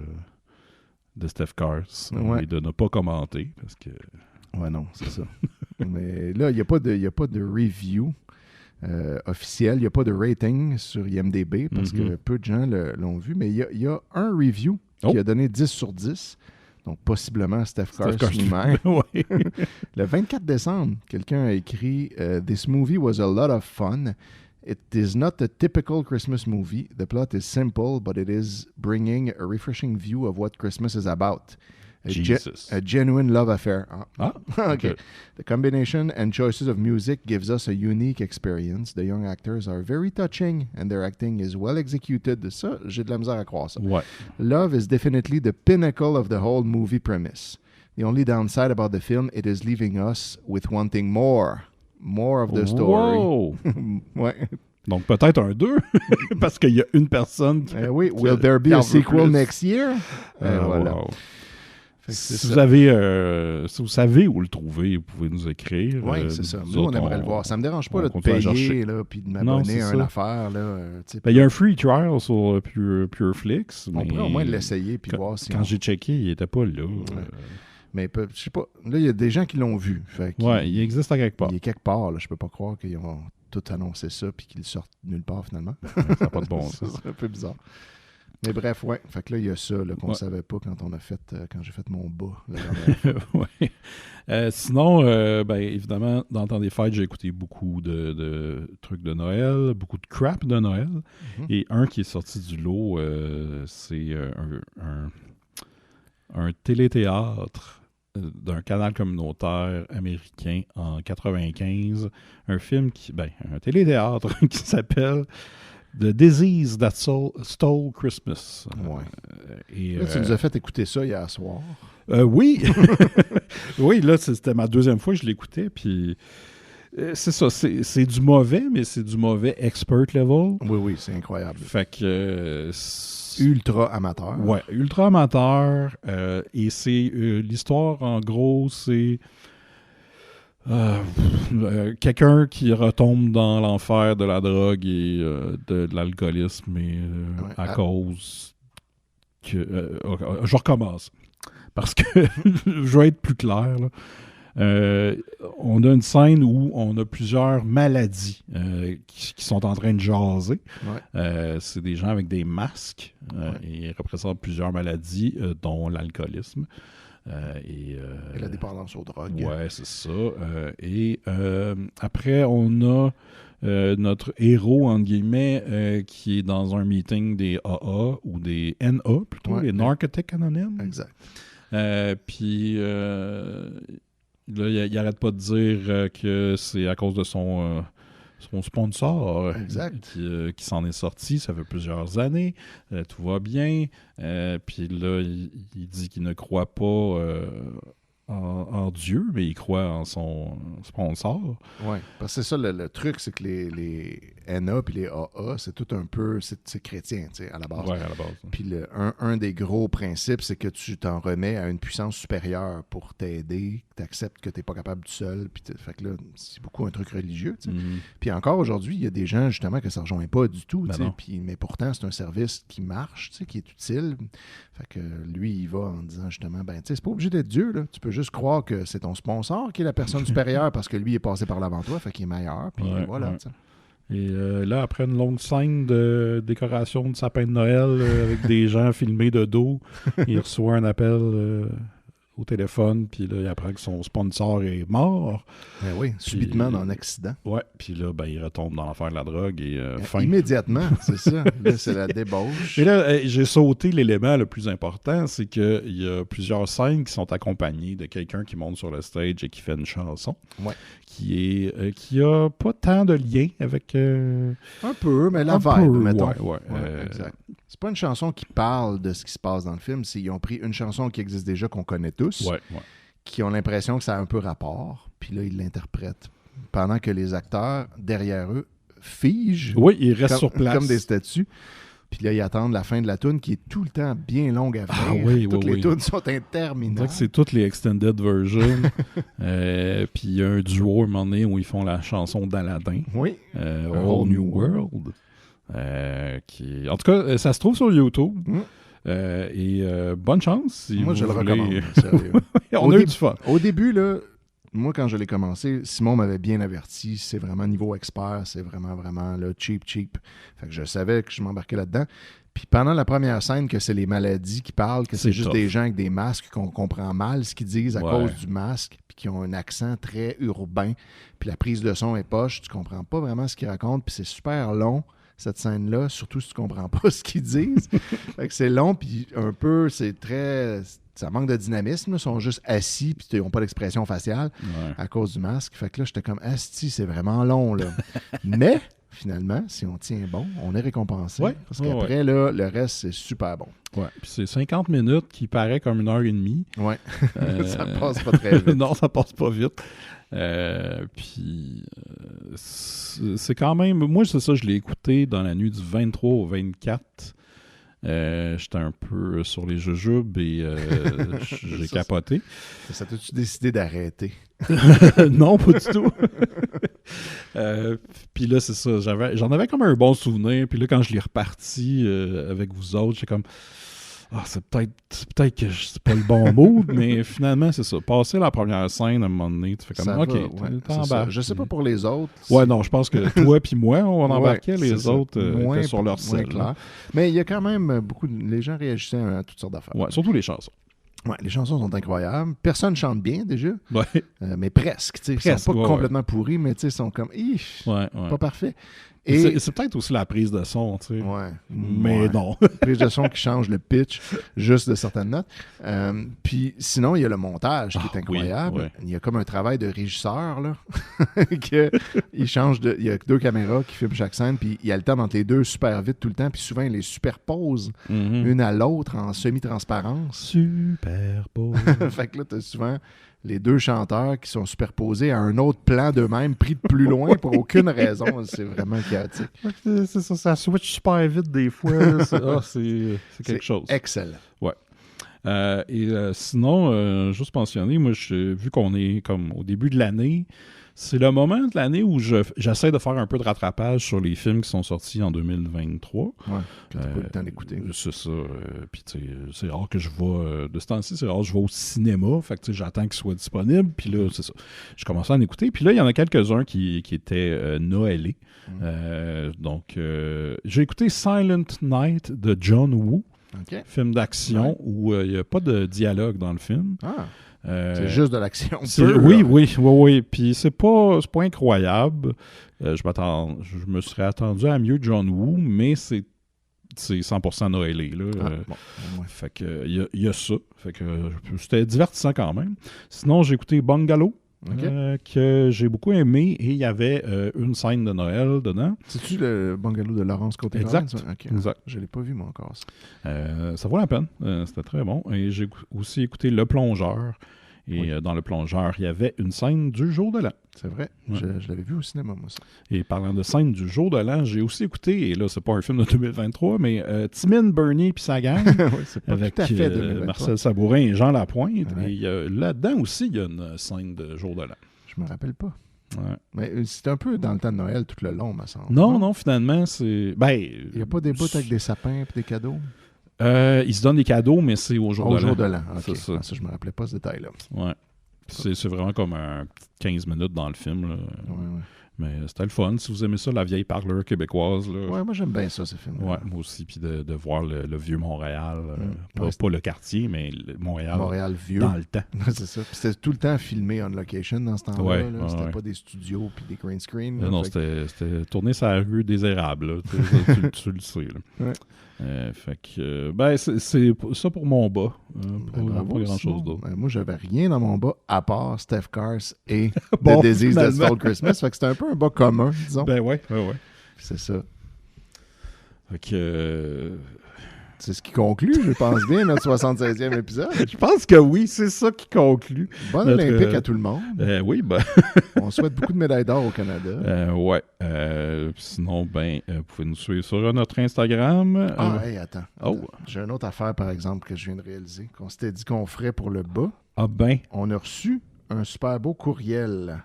de Steph Kars et de ne pas commenter parce que... Ouais, non, c'est ça. Mais là, il n'y a pas de review officiel, il n'y a pas de rating sur IMDb parce que peu de gens l'ont vu, mais il y a un review qui a donné 10 sur 10, donc possiblement Steph Kars lui-même. Le 24 décembre, quelqu'un a écrit « This movie was a lot of fun. It is not a typical Christmas movie. The plot is simple, but it is bringing a refreshing view of what Christmas is about. A genuine love affair. Okay. The combination and choices of music gives us a unique experience. The young actors are very touching and their acting is well executed. Ça, j'ai de la misère à croire ça. Ouais. Love is definitely the pinnacle of the whole movie premise. The only downside about the film, it is leaving us with wanting more. More of the story. Wow. Ouais. Donc peut-être un 2, parce qu'il y a une personne qui... oui, will there be a sequel next year? Voilà. Wow. Si vous savez où le trouver, vous pouvez nous écrire. Oui, c'est ça. Nous, on aimerait le voir. Ça ne me dérange pas de payer et de m'abonner à une affaire. Il y a un free trial sur Pureflix. On pourrait au moins l'essayer et voir si quand j'ai checké, il n'était pas là. Mais je sais pas. Là, il y a des gens qui l'ont vu. Il existe à quelque part. Il est quelque part. Là. Je peux pas croire qu'ils ont tout annoncé ça puis qu'ils sortent nulle part finalement. Ça n'a pas de bon sens. C'est un peu bizarre. Mais bref, ouais. Fait que là, il y a ça qu'on ne savait pas quand j'ai fait mon bas. Sinon, évidemment, dans le temps des fêtes, j'ai écouté beaucoup de trucs de Noël, beaucoup de crap de Noël. Et un qui est sorti du lot, c'est un téléthéâtre d'un canal communautaire américain en 95. Un film un téléthéâtre qui s'appelle The Disease That Stole Christmas. Là, tu nous as fait écouter ça hier soir. Oui. Oui, là, c'était ma deuxième fois que je l'écoutais, puis c'est ça, c'est du mauvais, mais c'est du mauvais expert level. Oui, c'est incroyable. Fait que... ultra amateur. Ouais, ultra amateur. Et c'est l'histoire, en gros, c'est quelqu'un qui retombe dans l'enfer de la drogue et de l'alcoolisme à cause que... je recommence. Parce que je vais être plus clair, là. On a une scène où on a plusieurs maladies qui sont en train de jaser. C'est des gens avec des masques et ils représentent plusieurs maladies, dont l'alcoolisme. Et la dépendance aux drogues. Ouais, c'est ça. Après, on a notre héros, entre guillemets, qui est dans un meeting des AA ou des NA, plutôt, les Narcotiques Anonymes. Exact. Puis... là, il n'arrête pas de dire que c'est à cause de son sponsor qui s'en est sorti, ça fait plusieurs années, tout va bien, puis là, il dit qu'il ne croit pas en Dieu, mais il croit en son sponsor. Oui, parce que c'est ça le truc, c'est que les NA puis les AA, c'est tout un peu, c'est chrétien, tu sais, à la base. Oui, à la base. Puis un des gros principes, c'est que tu t'en remets à une puissance supérieure pour t'aider, que tu acceptes que tu n'es pas capable tout seul, puis fait que là, c'est beaucoup un truc religieux, tu sais. Puis encore aujourd'hui, il y a des gens, justement, que ça ne rejoint pas du tout, tu sais, mais pourtant, c'est un service qui marche, tu sais, qui est utile. Fait que lui, il va en disant, justement, ben, tu sais, c'est pas obligé d'être Dieu, là. Tu peux juste croire que c'est ton sponsor qui est la personne supérieure parce que lui est passé par l'avant toi, fait qu'il est meilleur, puis voilà, tu sais. Et là, après une longue scène de décoration de sapin de Noël avec des gens filmés de dos, il reçoit un appel au téléphone, puis là, il apprend que son sponsor est mort. Ben oui, subitement dans un accident. Ouais, puis là, ben, il retombe dans l'affaire de la drogue et fin. Immédiatement, c'est ça. Là, c'est la débauche. Et là, j'ai sauté l'élément le plus important, c'est qu'il y a plusieurs scènes qui sont accompagnées de quelqu'un qui monte sur le stage et qui fait une chanson. Ouais. Qui a pas tant de lien avec... un peu, mais la vibe, mettons. Ouais, exact. C'est pas une chanson qui parle de ce qui se passe dans le film, ils ont pris une chanson qui existe déjà, qu'on connaît tous, qui ont l'impression que ça a un peu rapport, puis là, ils l'interprètent. Pendant que les acteurs, derrière eux, figent. Oui, ils restent sur place. Comme des statues. Puis là, ils attendent la fin de la toune qui est tout le temps bien longue à venir. Ah oui, toutes les tunes sont interminables. C'est toutes les extended versions. Puis il y a un duo à un moment donné où ils font la chanson d'Aladin. Oui. Whole New World. En tout cas, ça se trouve sur YouTube. Et bonne chance. Si moi, je le recommande. Sérieux. On a eu du fun. Au début, là, moi, quand je l'ai commencé, Simon m'avait bien averti. C'est vraiment niveau expert. C'est vraiment, vraiment là, cheap. Fait que je savais que je m'embarquais là-dedans. Puis pendant la première scène, que c'est les maladies qui parlent, que c'est juste des gens avec des masques qu'on comprend mal ce qu'ils disent à cause du masque, puis qui ont un accent très urbain. Puis la prise de son est poche. Tu comprends pas vraiment ce qu'ils racontent. Puis c'est super long, cette scène-là, surtout si tu comprends pas ce qu'ils disent. Fait que c'est long, puis un peu, c'est très... Ça manque de dynamisme, ils sont juste assis, puis ils n'ont pas d'expression faciale à cause du masque. Fait que là, j'étais comme, asti, c'est vraiment long, là. Mais, finalement, si on tient bon, on est récompensé. Parce qu'après, là, le reste, c'est super bon. Ouais, puis c'est 50 minutes qui paraît comme 1h30. Ouais, ça passe pas très vite. Non, ça passe pas vite. Puis c'est quand même... Moi, c'est ça, je l'ai écouté dans la nuit du 23 au 24. J'étais un peu sur les jujubes et j'ai capoté. Ça t'as-tu décidé d'arrêter? Non, pas du tout. Puis là, c'est ça. J'en avais comme un bon souvenir. Puis là, quand je l'ai reparti avec vous autres, j'étais comme... c'est peut-être que c'est pas le bon mood, mais finalement, c'est ça. Passer la première scène, à un moment donné, tu fais comme, ça OK, t'embarques. Je sais pas pour les autres. Ouais, non, je pense que toi puis moi, on embarquait, les autres étaient sur leur selle. Clair. Mais il y a quand même beaucoup... Les gens réagissaient à toutes sortes d'affaires. Ouais, surtout les chansons. Ouais, les chansons sont incroyables. Personne chante bien, déjà. Ouais. Mais presque. Ils sont pas complètement pourris, mais ils sont comme... Pas parfaits. Et c'est peut-être aussi la prise de son, tu sais. Ouais. Mais non. Prise de son qui change le pitch juste de certaines notes. Puis sinon, il y a le montage qui est incroyable. Oui. Il y a comme un travail de régisseur, là. Il change de... Il y a 2 caméras qui filment chaque scène, puis il alterne entre les deux super vite tout le temps, puis souvent, il les superpose une à l'autre en semi-transparence. Superpose. Fait que là, t'as souvent... les 2 chanteurs qui sont superposés à un autre plan d'eux-mêmes, pris de plus loin pour aucune raison. C'est vraiment chaotique. C'est ça, ça switch super vite des fois. C'est quelque chose. Excellent. Ouais. Sinon, juste mentionner, moi, vu qu'on est comme au début de l'année, c'est le moment de l'année où j'essaie de faire un peu de rattrapage sur les films qui sont sortis en 2023. Ouais, que t'as pas eu le temps d'écouter. C'est ça. Puis, tu sais, c'est rare que je vais... de ce temps-ci, c'est rare que je vais au cinéma. Fait que, tu sais, j'attends qu'il soit disponible. Puis là, c'est ça. Je commence à en écouter. Puis là, il y en a quelques-uns qui étaient noëlés. Donc, j'ai écouté Silent Night de John Woo. Okay. Film d'action où il n'y a pas de dialogue dans le film. C'est juste de l'action. Oui. Puis c'est pas incroyable. Je me serais attendu à mieux de John Woo, mais c'est 100% noëlé. Fait que il y a ça. Fait que c'était divertissant quand même. Sinon, j'ai écouté Bungalow que j'ai beaucoup aimé et il y avait une scène de Noël dedans. C'est-tu le bungalow de Laurence Côté? Exact. Exact. Je ne l'ai pas vu, moi, encore. Ça vaut la peine. C'était très bon. Et j'ai aussi écouté Le Plongeur. Et dans Le Plongeur, il y avait une scène du jour de l'an. C'est vrai. Je l'avais vu au cinéma, moi, ça. Et parlant de scène du jour de l'an, j'ai aussi écouté, et là, c'est pas un film de 2023, mais Timine, Bernie puis sa gang, c'est pas avec tout à fait 2023. Marcel Sabourin et Jean Lapointe. Ouais. Et là-dedans aussi, il y a une scène de jour de l'an. Je me rappelle pas. Ouais. Mais c'est un peu dans le temps de Noël tout le long, me semble. Non, finalement, c'est... il n'y a pas des bouts avec des sapins et des cadeaux? Ils se donnent des cadeaux, mais c'est au jour de l'an. Au jour de l'an, OK. C'est ça. Ça, je me rappelais pas ce détail-là. Ouais. C'est vraiment comme un 15 minutes dans le film. Là. Ouais. Mais c'était le fun. Si vous aimez ça, la vieille parleur québécoise. Là, ouais, moi j'aime bien ça, ces films. Ouais, moi aussi. Puis de voir le vieux Montréal. Pas le quartier, mais Montréal vieux. Dans le temps. C'est ça. Puis c'était tout le temps filmé on location dans ce temps-là. Ouais, c'était pas des studios puis des green screen. Non, c'était tourné sur la rue des Érables. Tu le sais. Là. Ouais. Fait que, c'est ça pour mon bas. Pas grand-chose d'autre. Moi, j'avais rien dans mon bas à part Steph Cars et The Disease That Stole Christmas. Fait que c'était un peu un bas commun, disons. Ouais. C'est ça. Fait que... C'est ce qui conclut, je pense bien, notre 76e épisode. Je pense que oui, c'est ça qui conclut. Bonne Olympique à tout le monde. Oui, On souhaite beaucoup de médailles d'or au Canada. Ouais. Sinon, vous pouvez nous suivre sur notre Instagram. Attends. J'ai une autre affaire, par exemple, que je viens de réaliser, qu'on s'était dit qu'on ferait pour le bas. On a reçu un super beau courriel.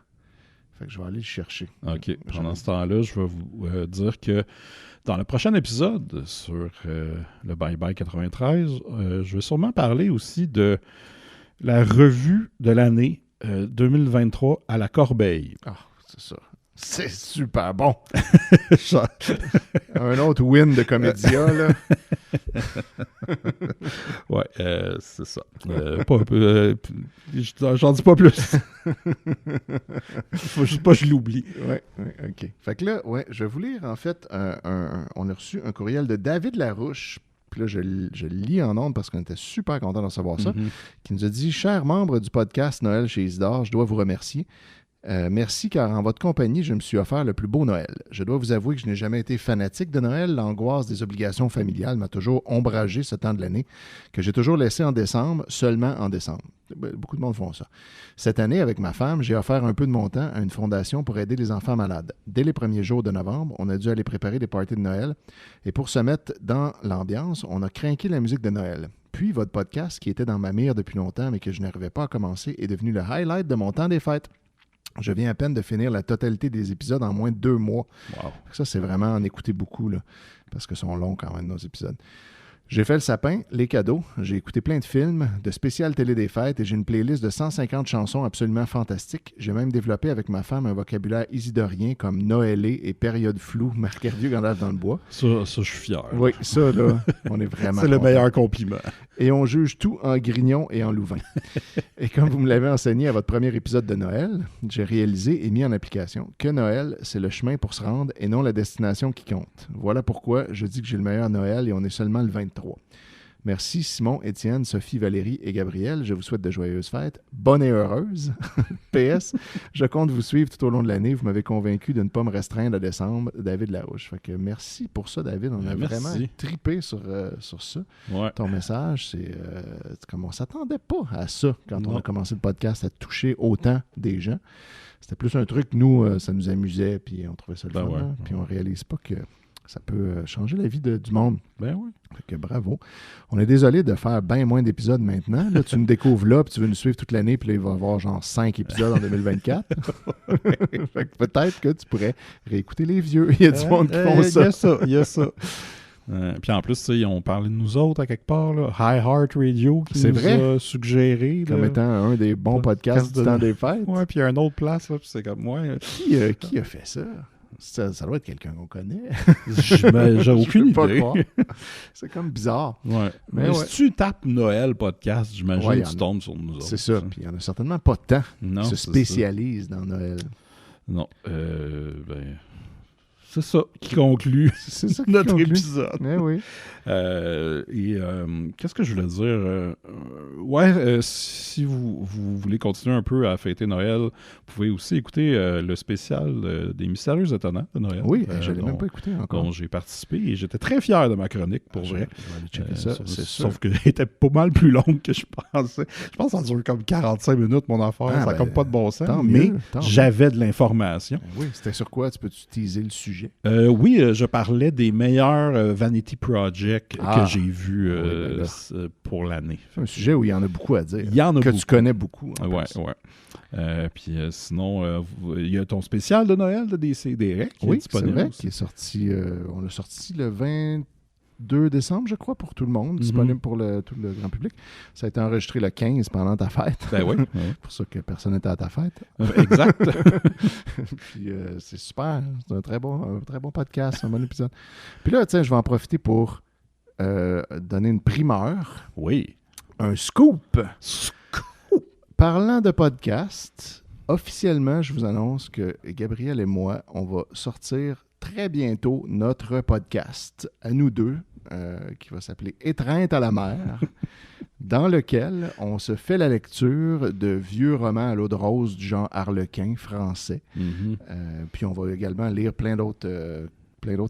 Fait que je vais aller le chercher. OK. Pendant ce temps-là, je vais vous dire que dans le prochain épisode sur le Bye Bye 93, je vais sûrement parler aussi de la revue de l'année 2023 à la Corbeille. Ah, c'est ça. C'est super bon. Un autre win de Comédia, là. Ouais, c'est ça. J'en dis pas plus. Faut juste pas que je l'oublie. Ouais, OK. Fait que là, je vais vous lire, en fait, on a reçu un courriel de David Larouche. Puis là, je le lis en ondes parce qu'on était super contents de recevoir ça. Qui nous a dit « Chers membres du podcast Noël chez Isidore, je dois vous remercier. Merci, car en votre compagnie, je me suis offert le plus beau Noël. Je dois vous avouer que je n'ai jamais été fanatique de Noël. L'angoisse des obligations familiales m'a toujours ombragé ce temps de l'année, que j'ai toujours laissé en décembre, seulement en décembre. Beaucoup de monde font ça. Cette année, avec ma femme, j'ai offert un peu de mon temps à une fondation pour aider les enfants malades. Dès les premiers jours de novembre, on a dû aller préparer des parties de Noël. Et pour se mettre dans l'ambiance, on a crinqué la musique de Noël. Puis, votre podcast, qui était dans ma mire depuis longtemps, mais que je n'arrivais pas à commencer, est devenu le highlight de mon temps des fêtes. Je viens à peine de finir la totalité des épisodes en moins de 2 mois. Wow. Ça, c'est vraiment en écouter beaucoup, là, parce que sont longs quand même, nos épisodes. J'ai fait le sapin, les cadeaux, j'ai écouté plein de films, de spéciales télé des fêtes et j'ai une playlist de 150 chansons absolument fantastiques. J'ai même développé avec ma femme un vocabulaire isidorien comme Noëlé et période floue, marqué vieux Gandalf dans le bois. Ça, je suis fier. Oui, ça, là, on est vraiment c'est le meilleur compliment. Et on juge tout en grignon et en louvain. Et comme vous me l'avez enseigné à votre premier épisode de Noël, j'ai réalisé et mis en application que Noël, c'est le chemin pour se rendre et non la destination qui compte. Voilà pourquoi je dis que j'ai le meilleur Noël et on est seulement le 23. Merci Simon, Étienne, Sophie, Valérie et Gabriel. Je vous souhaite de joyeuses fêtes. Bonne et heureuse. PS, je compte vous suivre tout au long de l'année. Vous m'avez convaincu de ne pas me restreindre à décembre. David Larouche. Fait que merci pour ça, David. On a vraiment trippé sur ça. Ouais. Ton message, c'est comme on ne s'attendait pas à ça quand on a commencé le podcast, à toucher autant des gens. C'était plus un truc, nous, ça nous amusait, puis on trouvait ça le fun. Ouais. Puis on réalise pas que ça peut changer la vie du monde. Ben oui. Fait que bravo. On est désolé de faire bien moins d'épisodes maintenant. Là, tu nous découvres là, puis tu veux nous suivre toute l'année, puis là, il va y avoir genre 5 épisodes en 2024. Fait que peut-être que tu pourrais réécouter les vieux. Il y a du monde qui font ça. Il y a ça. Puis en plus, ils ont parlé de nous autres à quelque part. Là. Heart Radio qui nous a suggéré. Comme étant un des bons podcasts du temps des fêtes. Ouais, puis il y a une autre place, là, puis c'est comme moi. Qui a fait ça? Ça doit être quelqu'un qu'on connaît. J'ai aucune idée. C'est comme bizarre. Ouais. Mais si tu tapes Noël podcast, j'imagine que tu tombes sur nous autres. C'est ça. Puis il n'y en a certainement pas tant qui se spécialisent dans Noël. Non. C'est ça qui conclut notre épisode. Oui. Qu'est-ce que je voulais dire? Si vous voulez continuer un peu à fêter Noël, vous pouvez aussi écouter le spécial des Mystérieux Étonnants de Noël. Oui, je ne l'ai même pas écouté encore. Dont j'ai participé et j'étais très fier de ma chronique, pour vrai. Je vais aller checker ça, c'est sûr. Sauf qu'elle était pas mal plus longue que je pensais. Je pense que ça dure comme 45 minutes, mon affaire. Ça n'a comme pas de bon sens. Mais j'avais de l'information. Oui, c'était sur quoi? Tu peux-tu teaser le sujet? Oui, je parlais des meilleurs Vanity Project que j'ai vus pour l'année. C'est un sujet où il y en a beaucoup à dire. Il y en a beaucoup. Que tu connais beaucoup. Ouais. Puis sinon, il y a ton spécial de Noël de DCDR qui est disponible. C'est vrai, qui est sorti. On l'a sorti le 22 décembre, je crois, pour tout le monde, disponible pour tout le grand public. Ça a été enregistré le 15 pendant ta fête. Ben oui. Pour ça que personne n'était à ta fête. Exact. Puis c'est super. C'est un très bon podcast, un bon épisode. Puis là, je vais en profiter pour donner une primeur. Oui. Un scoop. Parlant de podcast, officiellement, je vous annonce que Gabriel et moi, on va sortir très bientôt notre podcast, à nous deux, qui va s'appeler Étreinte à la mer, dans lequel on se fait la lecture de vieux romans à l'eau de rose du genre Harlequin français. Puis on va également lire plein d'autres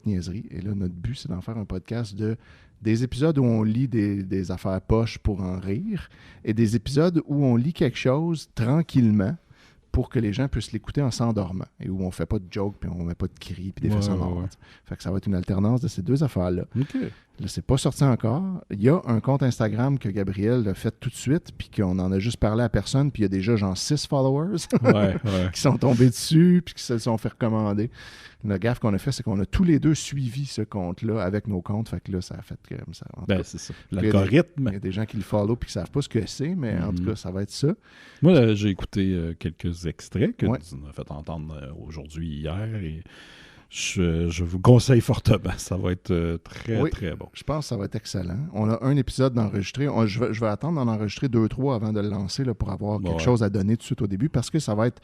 niaiseries. Et là, notre but, c'est d'en faire un podcast des épisodes où on lit des affaires poches pour en rire et des épisodes où on lit quelque chose tranquillement pour que les gens puissent l'écouter en s'endormant et où on fait pas de jokes puis on met pas de cris puis des faits sonores. Fait que ça va être une alternance de ces deux affaires-là. Là, c'est pas sorti encore. Il y a un compte Instagram que Gabriel a fait tout de suite puis qu'on en a juste parlé à personne puis il y a déjà genre 6 followers qui sont tombés dessus puis qui se sont fait recommander. Le gaffe qu'on a fait, c'est qu'on a tous les deux suivi ce compte-là avec nos comptes. Fait que là, ça a fait comme ça. C'est ça. L'algorithme. Il y a des gens qui le follow puis qui savent pas ce que c'est, mais en tout cas, ça va être ça. Moi, j'ai écouté quelques extraits que tu nous as fait entendre aujourd'hui, hier, et je vous conseille fortement. Ça va être très, très bon. Je pense que ça va être excellent. On a un épisode d'enregistrer. Je vais attendre d'en enregistrer 2-3 avant de le lancer là, pour avoir quelque chose à donner tout de suite au début parce que ça va être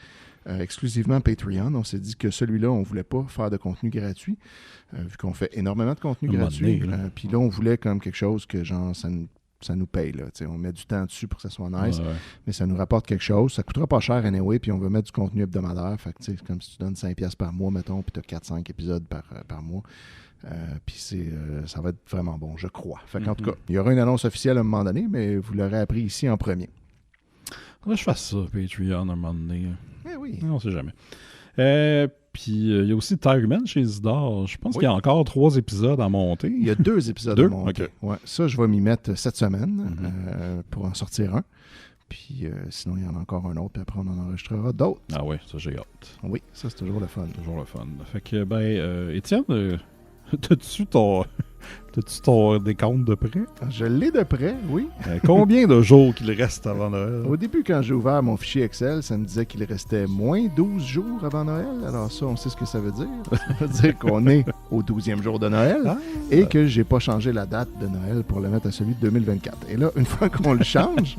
exclusivement Patreon. On s'est dit que celui-là, on ne voulait pas faire de contenu gratuit, vu qu'on fait énormément de contenu gratuit. Puis là, on voulait comme quelque chose que genre ça nous paye. Là, on met du temps dessus pour que ça soit nice, mais ça nous rapporte quelque chose. Ça coûtera pas cher anyway, puis on veut mettre du contenu hebdomadaire. Fait que c'est comme si tu donnes 5$ par mois, mettons, puis tu as 4-5 épisodes par mois. Puis ça va être vraiment bon, je crois. Fait qu'en tout cas, il y aura une annonce officielle à un moment donné, mais vous l'aurez appris ici en premier. Faudrait que je fasse ça, Patreon, à un moment donné. Oui. On sait jamais. Puis il y a aussi Tigerman chez Isidore. Je pense qu'il y a encore 3 épisodes à monter. Il y a 2 épisodes à monter. Okay. Ouais, ça, je vais m'y mettre cette semaine pour en sortir un. Puis sinon, il y en a encore un autre, puis après, on en enregistrera d'autres. Ah oui, ça, j'ai hâte. Oui, ça, c'est toujours le fun. Toujours le fun. Fait que, Étienne, t'as-tu ton décompte de près? Je l'ai de près, oui. Combien de jours qu'il reste avant Noël? Au début, quand j'ai ouvert mon fichier Excel, ça me disait qu'il restait moins 12 jours avant Noël. Alors ça, on sait ce que ça veut dire. Ça veut dire qu'on est au 12e jour de Noël et que j'ai pas changé la date de Noël pour le mettre à celui de 2024. Et là, une fois qu'on le change,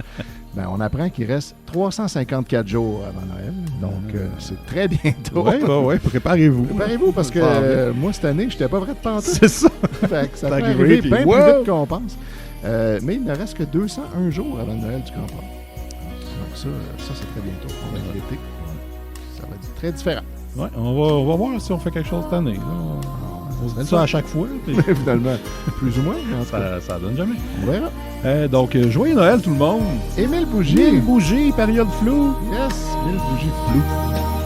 on apprend qu'il reste 354 jours avant Noël. Donc, c'est très bientôt. Oui, préparez-vous. Préparez-vous parce que moi, cette année, je n'étais pas prêt de pantoute. C'est ça. Fait que ça peut arriver bien plus vite qu'on pense. Mais il ne reste que 201 jours avant Noël, tu comprends. Donc ça c'est très bientôt. On va être l'été. Ça va être très différent. Ouais, on va voir si on fait quelque chose cette année. On se dit ça à chaque fois. Puis... Finalement, plus ou moins. Ça donne jamais. On verra. Donc, joyeux Noël tout le monde. Et 1000 bougies. 1000 bougies, période floue. Yes, 1000 bougies floues.